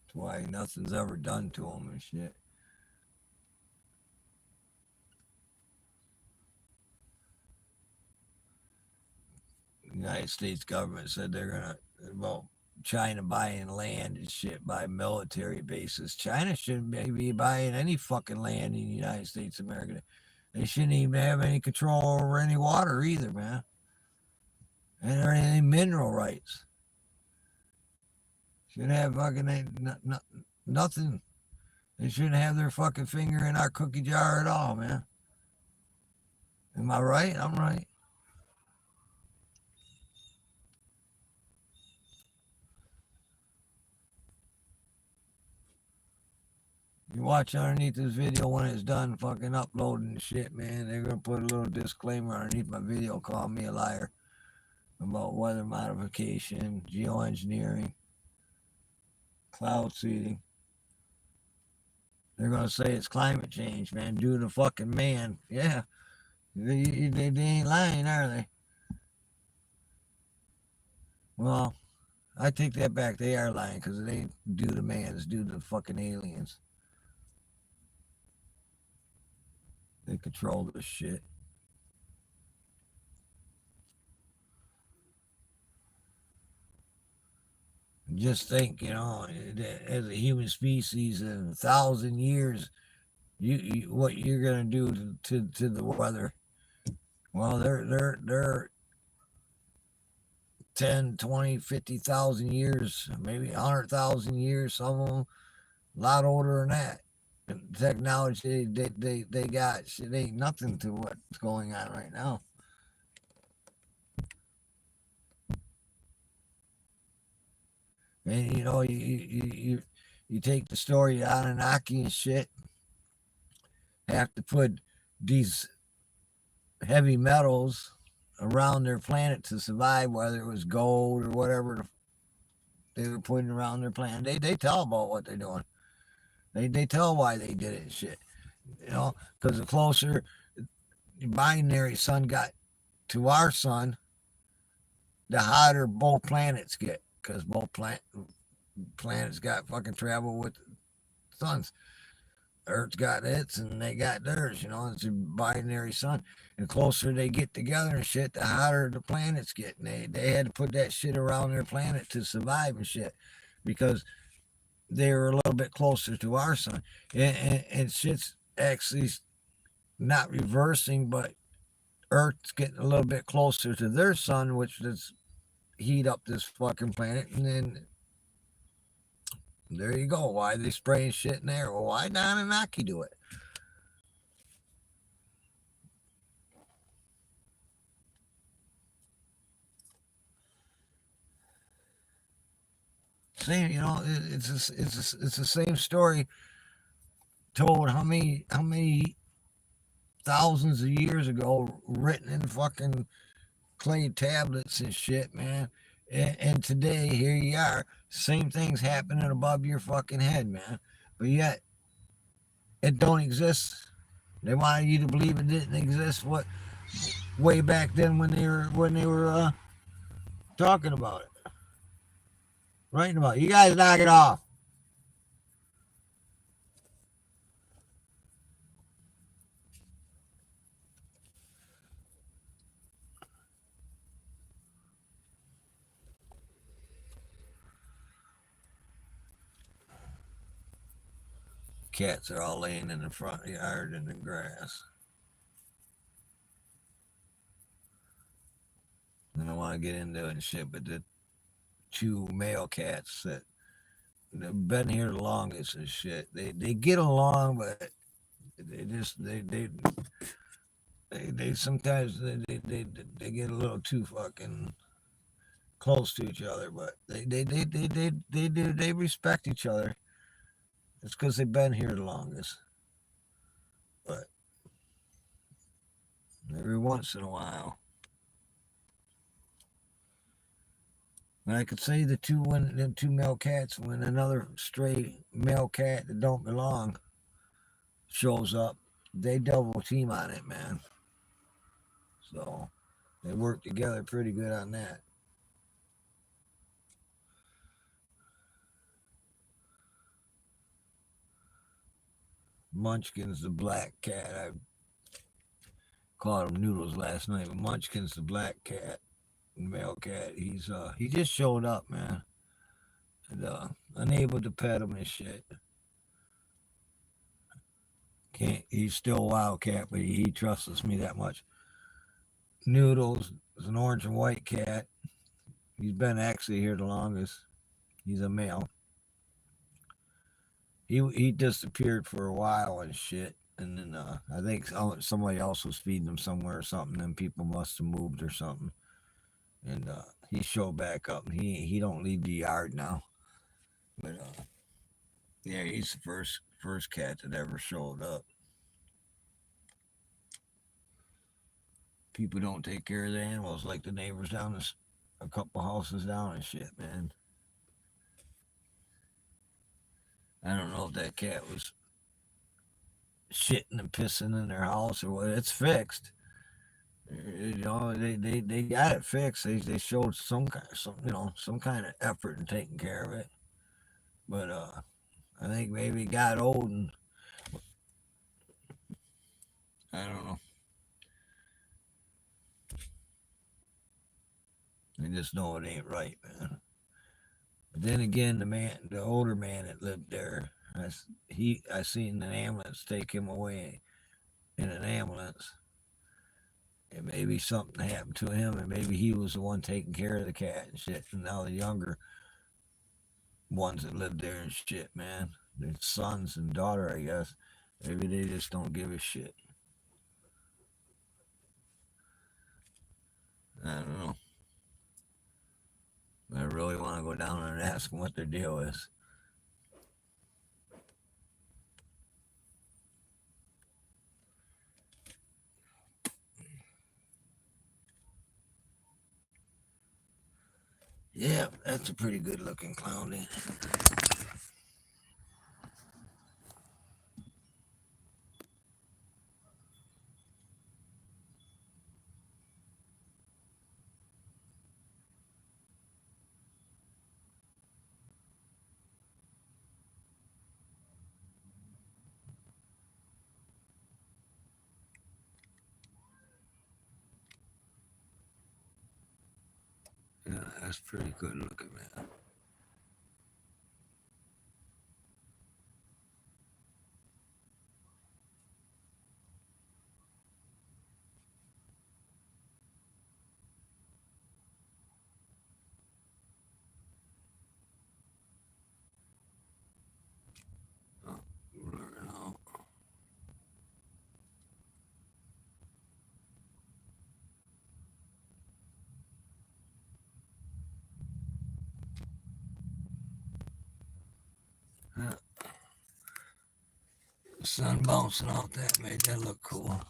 That's why nothing's ever done to them and shit. The United States government said they're gonna, well, China buying land and shit by military bases. China shouldn't be buying any fucking land in the United States of America. They shouldn't even have any control over any water either, man. And there ain't any mineral rights. Shouldn't have fucking nothing. They shouldn't have their fucking finger in our cookie jar at all, man. Am I right? I'm right. You watch underneath this video when it's done fucking uploading the shit, man. They're gonna put a little disclaimer underneath my video, call me a liar about weather modification, geoengineering, cloud seeding. They're gonna say it's climate change, man, due to fucking man. Yeah, they ain't lying, are they? Well, I take that back. They are lying because it ain't due to man. It's due to fucking aliens. They control this shit. Just think, as a human species, in 1,000 years, what you're gonna do to the weather? Well, they're 10, 20, 50,000 years, maybe 100,000 years. Some of them a lot older than that. And technology they got shit ain't nothing to what's going on right now. And you take the story of Anunnaki and shit. Have to put these heavy metals around their planet to survive, whether it was gold or whatever they were putting around their planet. They tell about what they're doing. They tell why they did it and shit. Because the closer the binary sun got to our sun, the hotter both planets get. Because both planets got fucking travel with suns. Earth's got its and they got theirs, it's a binary sun. And the closer they get together and shit, the hotter the planets get. And they had to put that shit around their planet to survive and shit. Because they were a little bit closer to our sun. And shit's actually not reversing, but Earth's getting a little bit closer to their sun, which does heat up this fucking planet. And then there you go. Why are they spraying shit in there? Well, why not Anunnaki do it? Same, it's the same story told how many thousands of years ago, written in fucking clay tablets and shit, man. And today, here you are, same things happening above your fucking head, man. But yet, it don't exist. They wanted you to believe it didn't exist. What way back then when they were talking about it, writing about it. You guys knock it off. Cats are all laying in the front yard in the grass. I don't want to get into it and shit, but the two male cats that have been here the longest and shit, they get along, but they just they sometimes they get a little too fucking close to each other, but they respect each other. It's because they've been here the longest. But every once in a while, and I could say them two male cats when another stray male cat that don't belong shows up, they double team on it, man. So they work together pretty good on that. Munchkin's the black cat. I called him Noodles last night, but Munchkin's the black cat, male cat. He just showed up, man. And, unable to pet him and shit. Can't. He's still a wildcat, but he trusts me that much. Noodles is an orange and white cat. He's been actually here the longest. He's a male. He disappeared for a while and shit, and then I think somebody else was feeding him somewhere or something. Then people must have moved or something, and he showed back up. And he don't leave the yard now, but yeah, he's the first cat that ever showed up. People don't take care of the animals like the neighbors down a couple houses down and shit, man. I don't know if that cat was shitting and pissing in their house or what. It's fixed. They got it fixed. They showed some kind of effort in taking care of it. But I think maybe it got old, and I don't know. I just know it ain't right, man. But then again, the older man that lived there, I seen an ambulance take him away in an ambulance, and maybe something happened to him, and maybe he was the one taking care of the cat and shit. And now the younger ones that live there and shit, man, their sons and daughter, I guess, maybe they just don't give a shit. I don't know. I really want to go down there and ask them what their deal is. Yeah, that's a pretty good looking clown. Yeah, that's pretty good looking, man. Oh, no. Yeah, the sun bouncing off that made that look cool.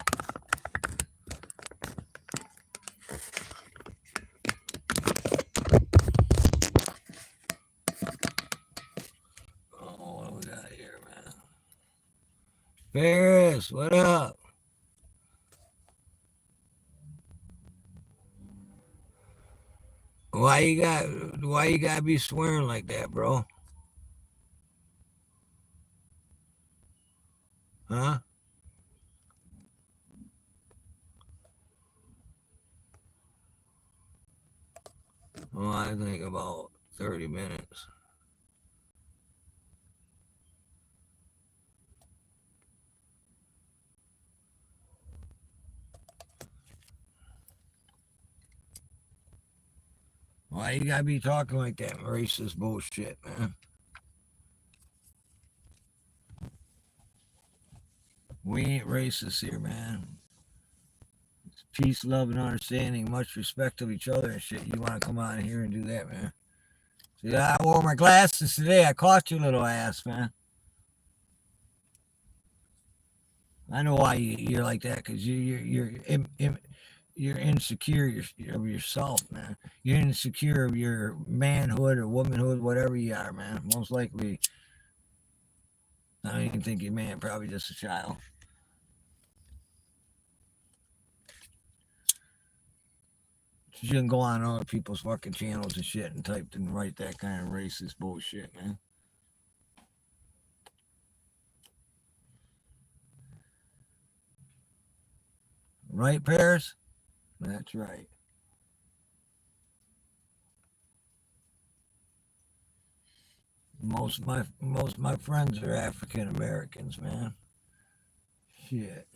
Oh, what do we got here, man? Ferris, what up? Why you gotta be swearing like that, bro? Huh? Well, I think about 30 minutes. Why you gotta be talking like that racist bullshit, man? We ain't racist here, man. It's peace, love, and understanding, much respect of each other and shit. You wanna come on here and do that, man? See, I wore my glasses today. I caught you, little ass, man. I know why you're like that, because you're insecure of yourself, man. You're insecure of your manhood or womanhood, whatever you are, man. Most likely, I don't even think you're man. Probably just a child. You shouldn't go on other people's fucking channels and shit and type and write that kind of racist bullshit, man. Right, Paris? That's right. Most of my friends are African Americans, man. Shit.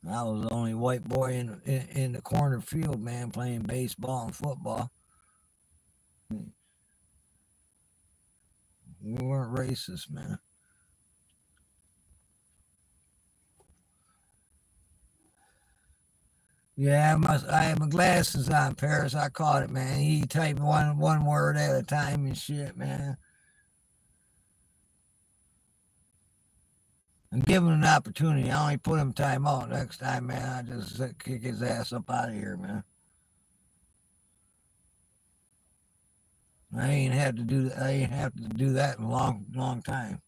I was the only white boy in the corner field, man, playing baseball and football. We weren't racist, man. Yeah, I had my glasses on, Paris. I caught it, man. He typed one word at a time and shit, man. And give him an opportunity. I only put him time out. Next time, man, I just kick his ass up out of here, man. I ain't had to do that. I ain't have to do that in a long time.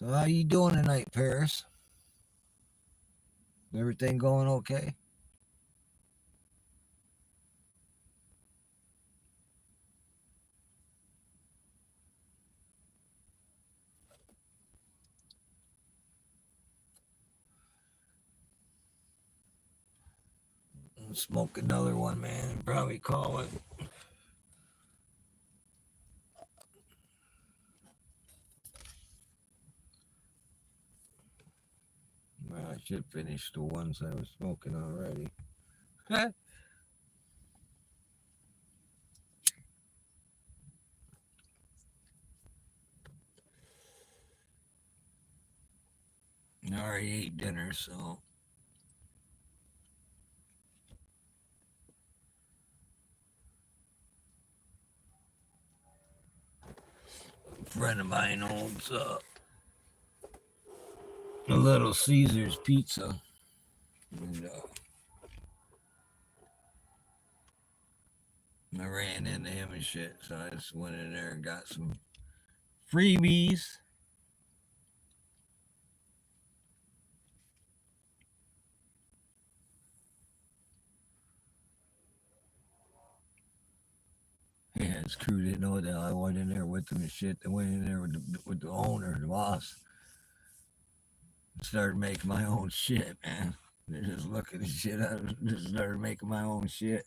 So how you doing tonight, Paris? Everything going okay? I'll smoke another one, man, and probably call it. Well, I should finish the ones I was smoking already. I already ate dinner, so a friend of mine owns a Little Caesars pizza. And I ran into him and shit, so I just went in there and got some freebies. Yeah, his crew didn't know that I went in there with them and shit. They went in there with the owner, the boss. Started making my own shit, man. They're just looking at shit. I just started making my own shit.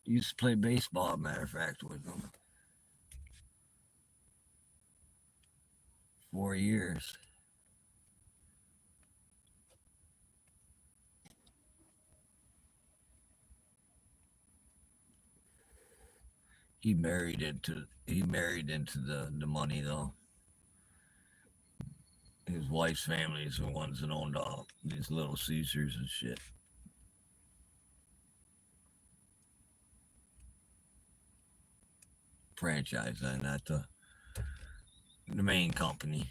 Used to play baseball, matter of fact, with them. 4 years. He married into the money though. His wife's family is the ones that owned all these Little Caesars and shit. Franchise, not the main company.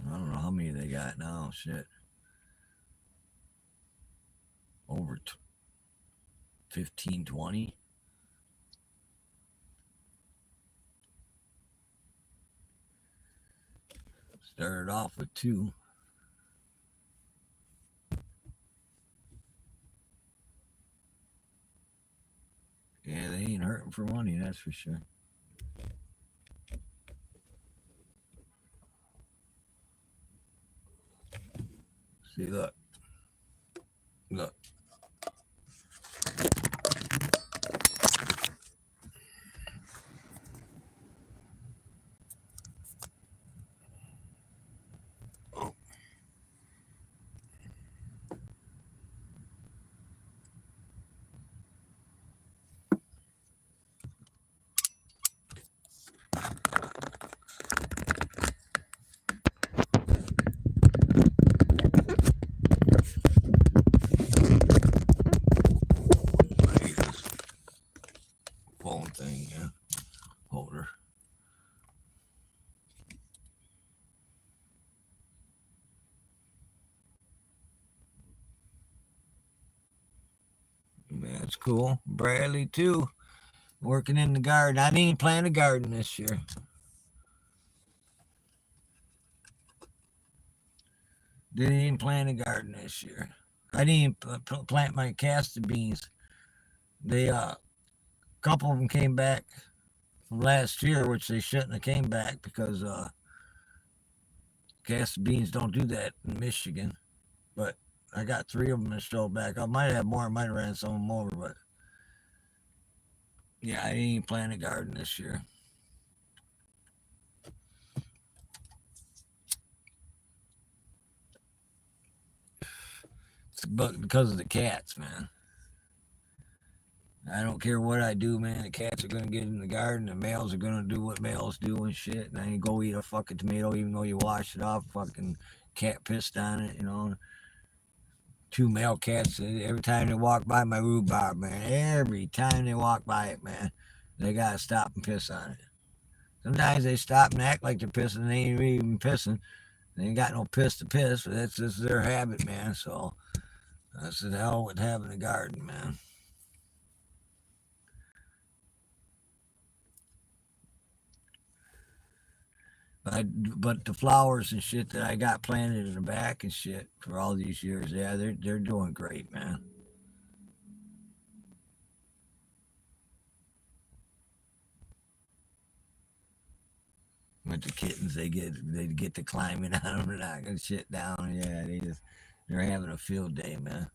I don't know how many they got now. Shit, over 15, 20. Started off with two. Yeah, they ain't hurting for money, that's for sure. See, look. Look. Oh. Phone thing, yeah. Holder. That's cool. Bradley too. Working in the garden. I didn't plant a garden this year. Didn't even plant a garden this year. I didn't plant my castor beans. They a couple of them came back from last year, which they shouldn't have came back because castor beans don't do that in Michigan. But I got three of them that showed back. I might have more. I might have ran some of them over, but yeah, I didn't even plant a garden this year. It's because of the cats, man. I don't care what I do, man. The cats are gonna get in the garden. The males are gonna do what males do and shit. And I ain't go eat a fucking tomato, even though you wash it off. Fucking cat pissed on it, you know. Two male cats. Every time they walk by my rhubarb, man. Every time they walk by it, man, they gotta stop and piss on it. Sometimes they stop and act like they're pissing. They ain't even pissing. They ain't got no piss to piss. But that's just their habit, man. So I said, hell with having a garden, man. But the flowers and shit that I got planted in the back and shit for all these years, yeah, they're doing great, man. With the kittens, they get to climbing on them and knocking shit down. Yeah, they're having a field day, man.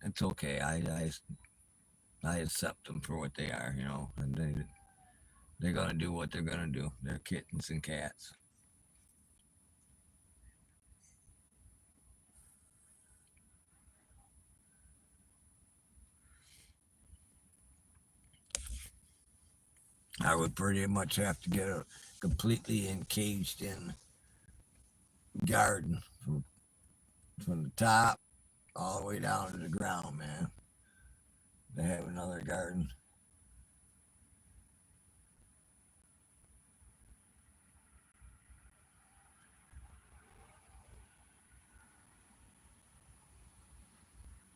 It's okay. I accept them for what they are, and they're gonna do what they're gonna do. They're kittens and cats. I would pretty much have to get a completely encaged in garden from the top all the way down to the ground, man. To have another garden.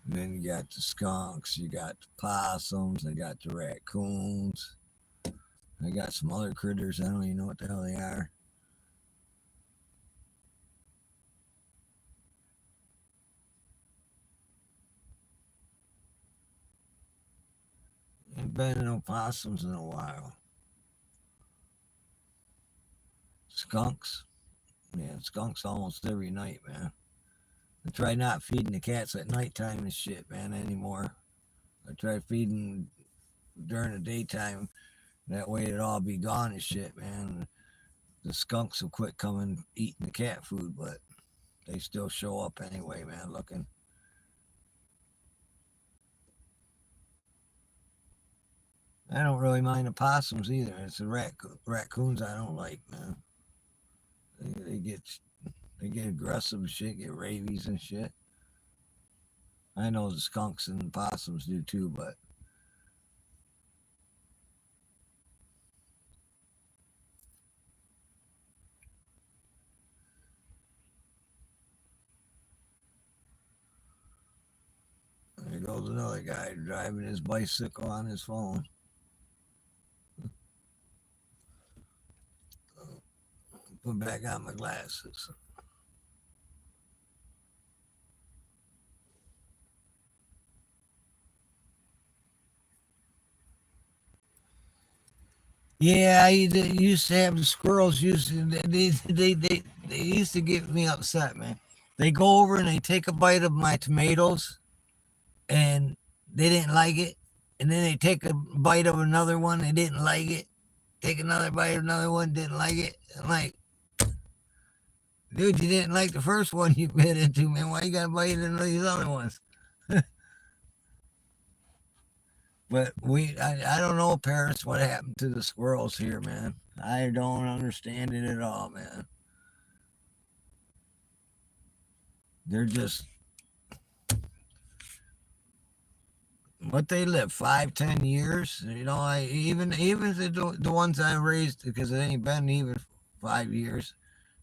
And then you got the skunks, you got the possums, I got the raccoons, I got some other critters. I don't even know what the hell they are. Ain't been no possums in a while. Skunks, yeah, skunks almost every night, man. I try not feeding the cats at nighttime and shit, man, anymore. I try feeding during the daytime. That way it'll all be gone and shit, man. The skunks will quit coming eating the cat food, but they still show up anyway, man, looking. I don't really mind the possums either. It's the raccoons I don't like, man. They get aggressive and shit, get rabies and shit. I know the skunks and the possums do too, but there goes another guy driving his bicycle on his phone. Put back on my glasses. Yeah, I used to have the squirrels. They used to get me upset, man. They go over and they take a bite of my tomatoes, and they didn't like it, and then they take a bite of another one, they didn't like it. Take another bite of another one, didn't like it. I'm like, dude, you didn't like the first one you bit into, man. Why you got to bite into these other ones? But I don't know, Paris, what happened to the squirrels here, man. I don't understand it at all, man. They're just what they live 5, 10 years. Even the ones I raised because it ain't been even 5 years.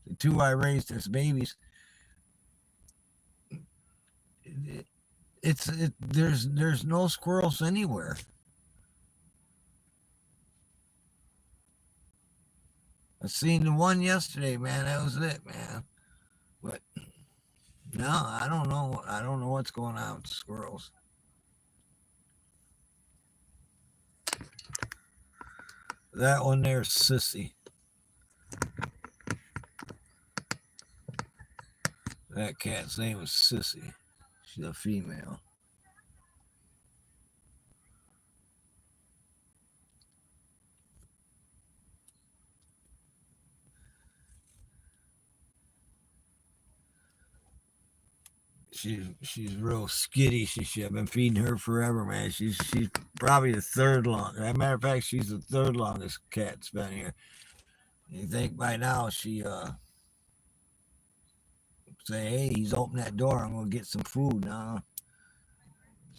The two I raised as babies, it, there's no squirrels anywhere. I seen the one yesterday, man. That was it, man. But no, I don't know. I don't know what's going on with the squirrels. That one there's Sissy. That cat's name is Sissy. She's a female. She's real skittish and shit. I've been feeding her forever, man. She's probably the third long. As a matter of fact, she's the third longest cat that's been here. You think by now she say, hey, he's opened that door. I'm gonna get some food now.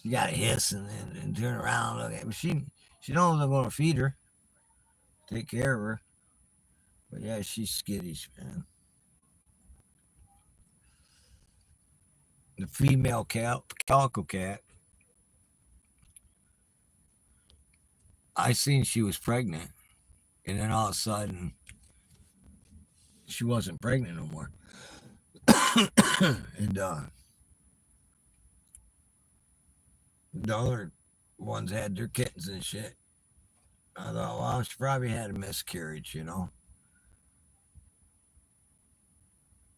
She got to hiss and turn around. Look at me. She knows I'm gonna feed her, take care of her. But yeah, she's skittish, man. the female calico cat, I seen she was pregnant, and then all of a sudden she wasn't pregnant no more. And the other ones had their kittens and shit. I thought, well, she probably had a miscarriage, you know.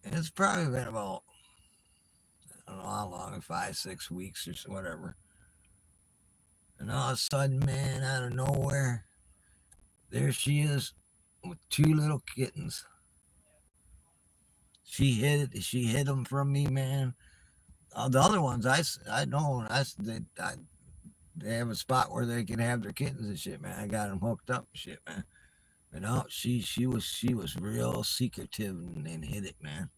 And it's probably been about, I don't know how long, 5, 6 weeks or whatever. And all of a sudden, man, out of nowhere, there she is with two little kittens. She hid them from me, man. The other ones, I know, they have a spot where they can have their kittens and shit, man. I got them hooked up and shit, man. But no, she was real secretive and hid it, man.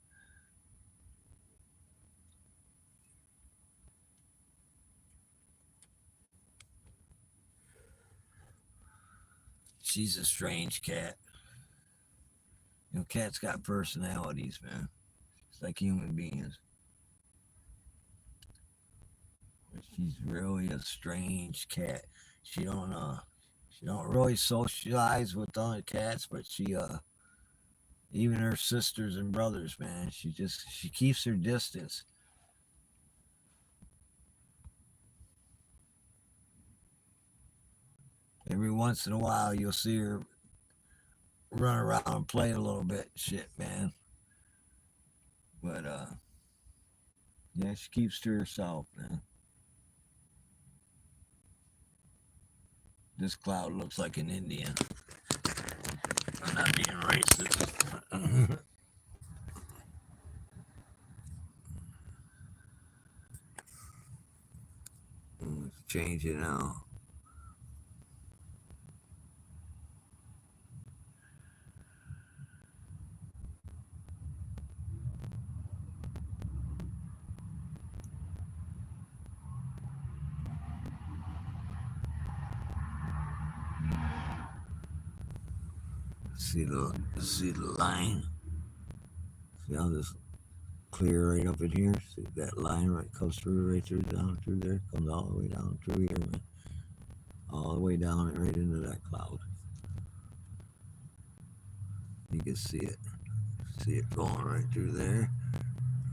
She's a strange cat. You know, cats got personalities, man. It's like human beings. But she's really a strange cat. She don't uh she don't really socialize with other cats, but she even her sisters and brothers, man, she keeps her distance. Every once in a while you'll see her run around and play a little bit, shit, man. But yeah, she keeps to herself, man. This cloud looks like an Indian. I'm not being racist. Let's change it now. See the line. See how this clear right up in here. See that line right comes through right through down through there. Comes all the way down through here, man. All the way down and right into that cloud. You can see it. See it going right through there.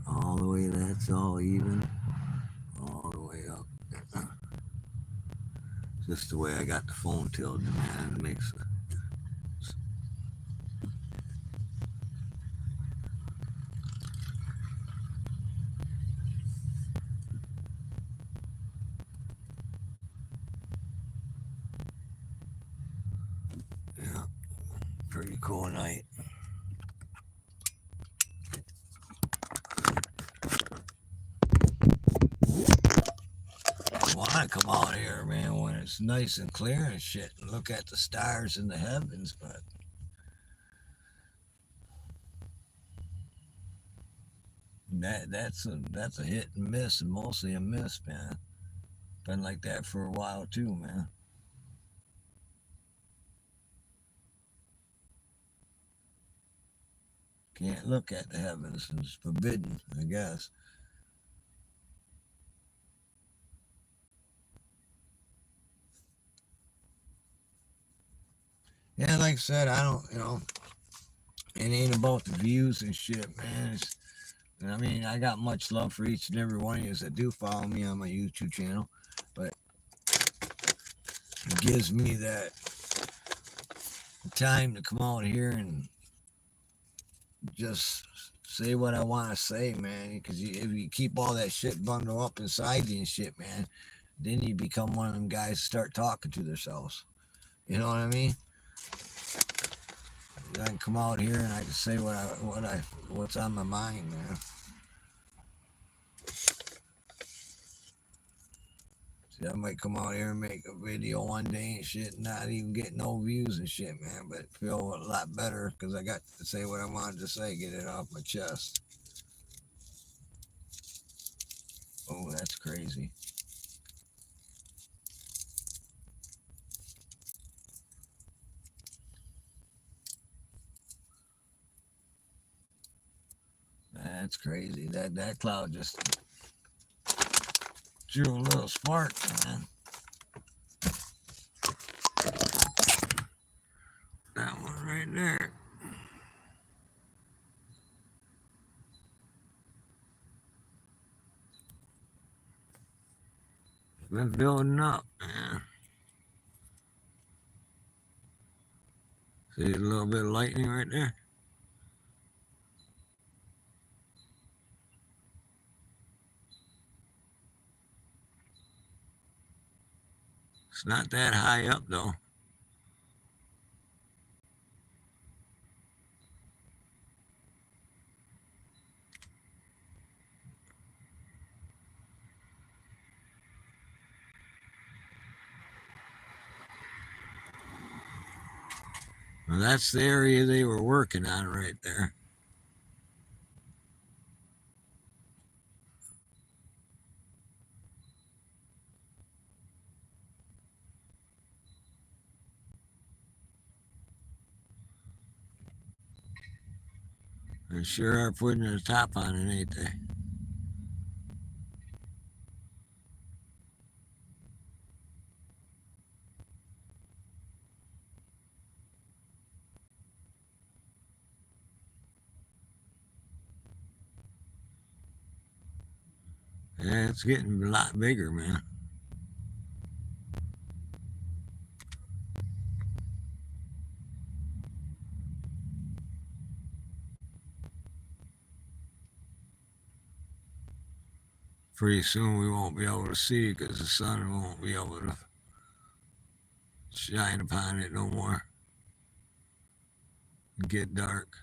All the way. That's all even. All the way up. Just the way I got the phone tilted, man. It makes yeah, pretty cool night. I want to come out here, man, when it's nice and clear and shit, and look at the stars in the heavens, but that's a hit and miss, and mostly a miss, man. Been like that for a while too, man. Can't look at the heavens. It's forbidden, I guess. Yeah, like I said, I don't, it ain't about the views and shit, man. I mean, I got much love for each and every one of you that do follow me on my YouTube channel, but it gives me that time to come out here and just say what I want to say, man. Because if you keep all that shit bundled up inside you and shit, man, then you become one of them guys that start talking to themselves. You know what I mean? I can come out here and I can say what's on my mind, man. See, I might come out here and make a video one day and shit, and not even get no views and shit, man. But feel a lot better because I got to say what I wanted to say, get it off my chest. Oh, that's crazy. That's crazy. That cloud just drew a little spark, man. That one right there. Been building up, man. See a little bit of lightning right there? It's not that high up, though. Well, that's the area they were working on right there. They sure are putting a top on it, ain't they? Yeah, it's getting a lot bigger, man. Pretty soon we won't be able to see it because the sun won't be able to shine upon it no more. It'll get dark.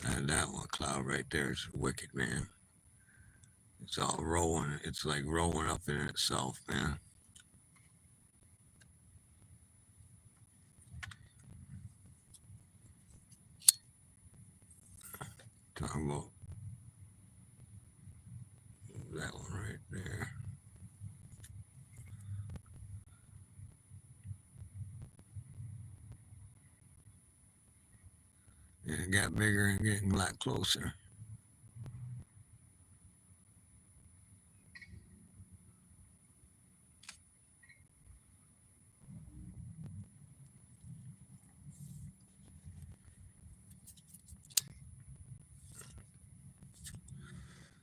And that one cloud right there is wicked, man. It's all rolling. It's like rolling up in itself, man. Talking about that one right there. And it got bigger and getting a lot closer.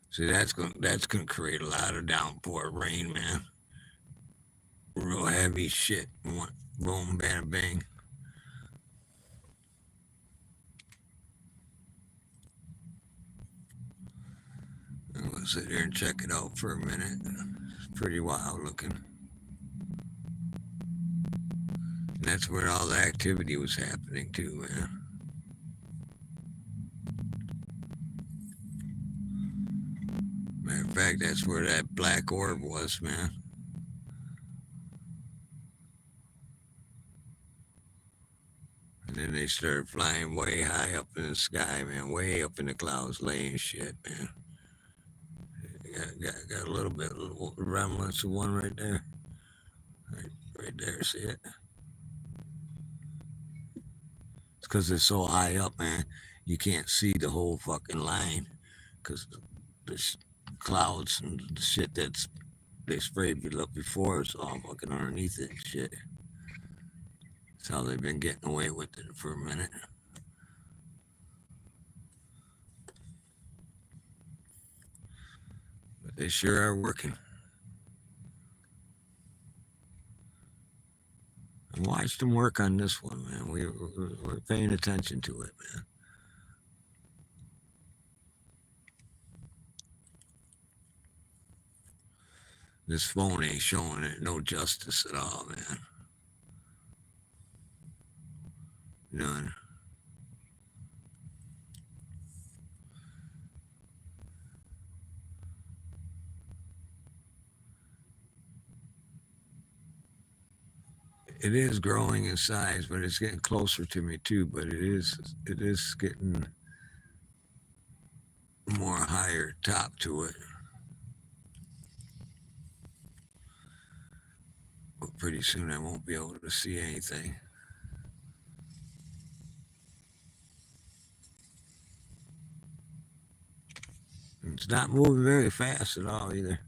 See, that's gonna create a lot of downpour rain, man. Real heavy shit. Boom, bam, bang. I'm gonna sit there and check it out for a minute. It's pretty wild looking. And that's where all the activity was happening too, man. Matter of fact, that's where that black orb was, man. And then they started flying way high up in the sky, man, way up in the clouds, laying shit, man. Got a little bit of remnants of one right there. Right there, see it? It's because it's so high up, man. You can't see the whole fucking line because the clouds and the shit they sprayed up before is all fucking underneath it and shit. That's how they've been getting away with it for a minute. But they sure are working. I watched them work on this one, man. We're paying attention to it, man. This phone ain't showing it no justice at all, man. None. It is growing in size, but it's getting closer to me too. But it is getting more higher top to it. But pretty soon I won't be able to see anything. It's not moving very fast at all either.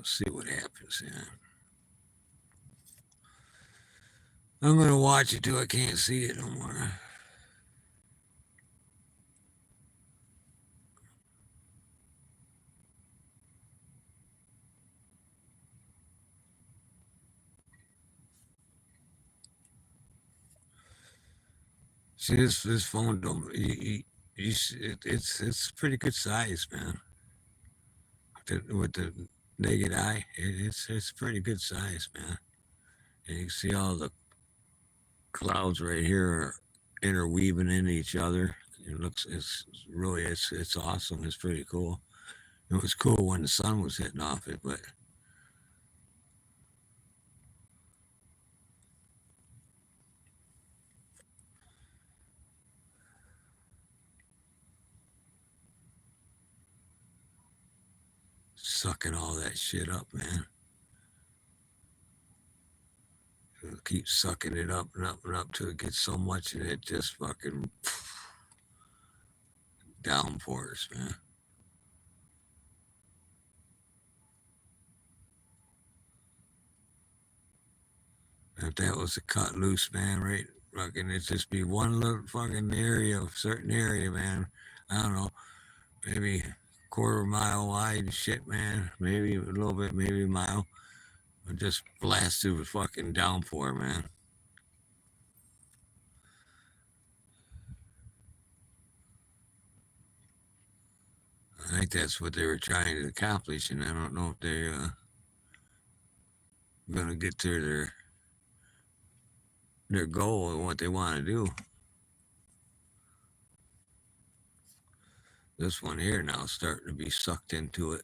See what happens. Yeah. I'm gonna watch it till I can't see it no more. See this phone don't it's pretty good size, man. With the naked eye, it's pretty good size, man. And you can see all the clouds right here are interweaving into each other. It's awesome. It's pretty cool. It was cool when the sun was hitting off it, but sucking all that shit up, man. It'll keep sucking it up and up and up till it gets so much and it just fucking downpours, man. If that was a cut loose, man, right? Fucking, it'd just be one little fucking area, certain area, man. I don't know, maybe quarter-mile wide and shit, man. Maybe a little bit, maybe a mile. But just blasted with fucking downpour, man. I think that's what they were trying to accomplish, and I don't know if they're gonna get to their goal and what they want to do. This one here now is starting to be sucked into it.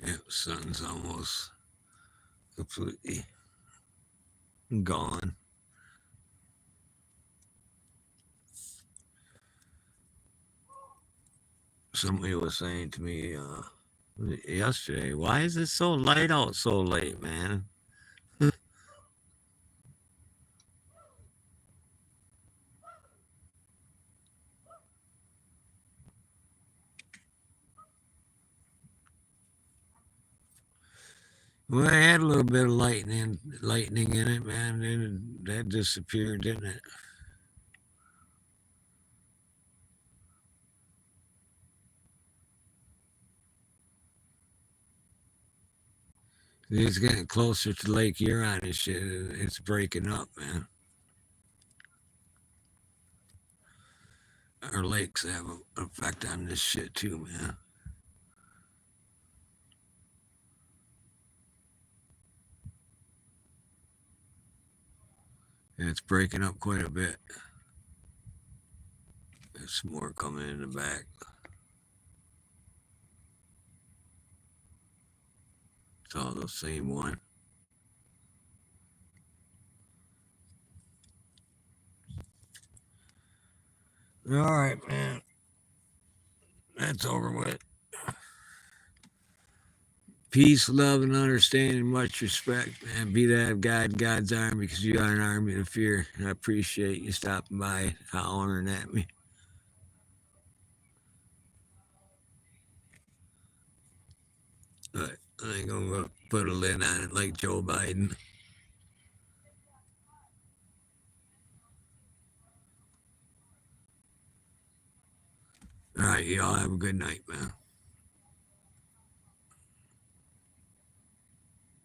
Yeah, sun's almost completely gone. Somebody was saying to me yesterday, why is it so light out so late, man? Well, I had a little bit of lightning in it, man. Then that disappeared, didn't it? It's getting closer to Lake Huron and shit. It's breaking up, man. Our lakes have an effect on this shit too, man. And it's breaking up quite a bit. There's more coming in the back. It's all the same one. All right, man. That's over with. Peace, love, and understanding, much respect, and be that of God, God's army, because you are an army to fear. And I appreciate you stopping by, hollering at me. But I ain't gonna put a lid on it like Joe Biden. All right, y'all have a good night, man.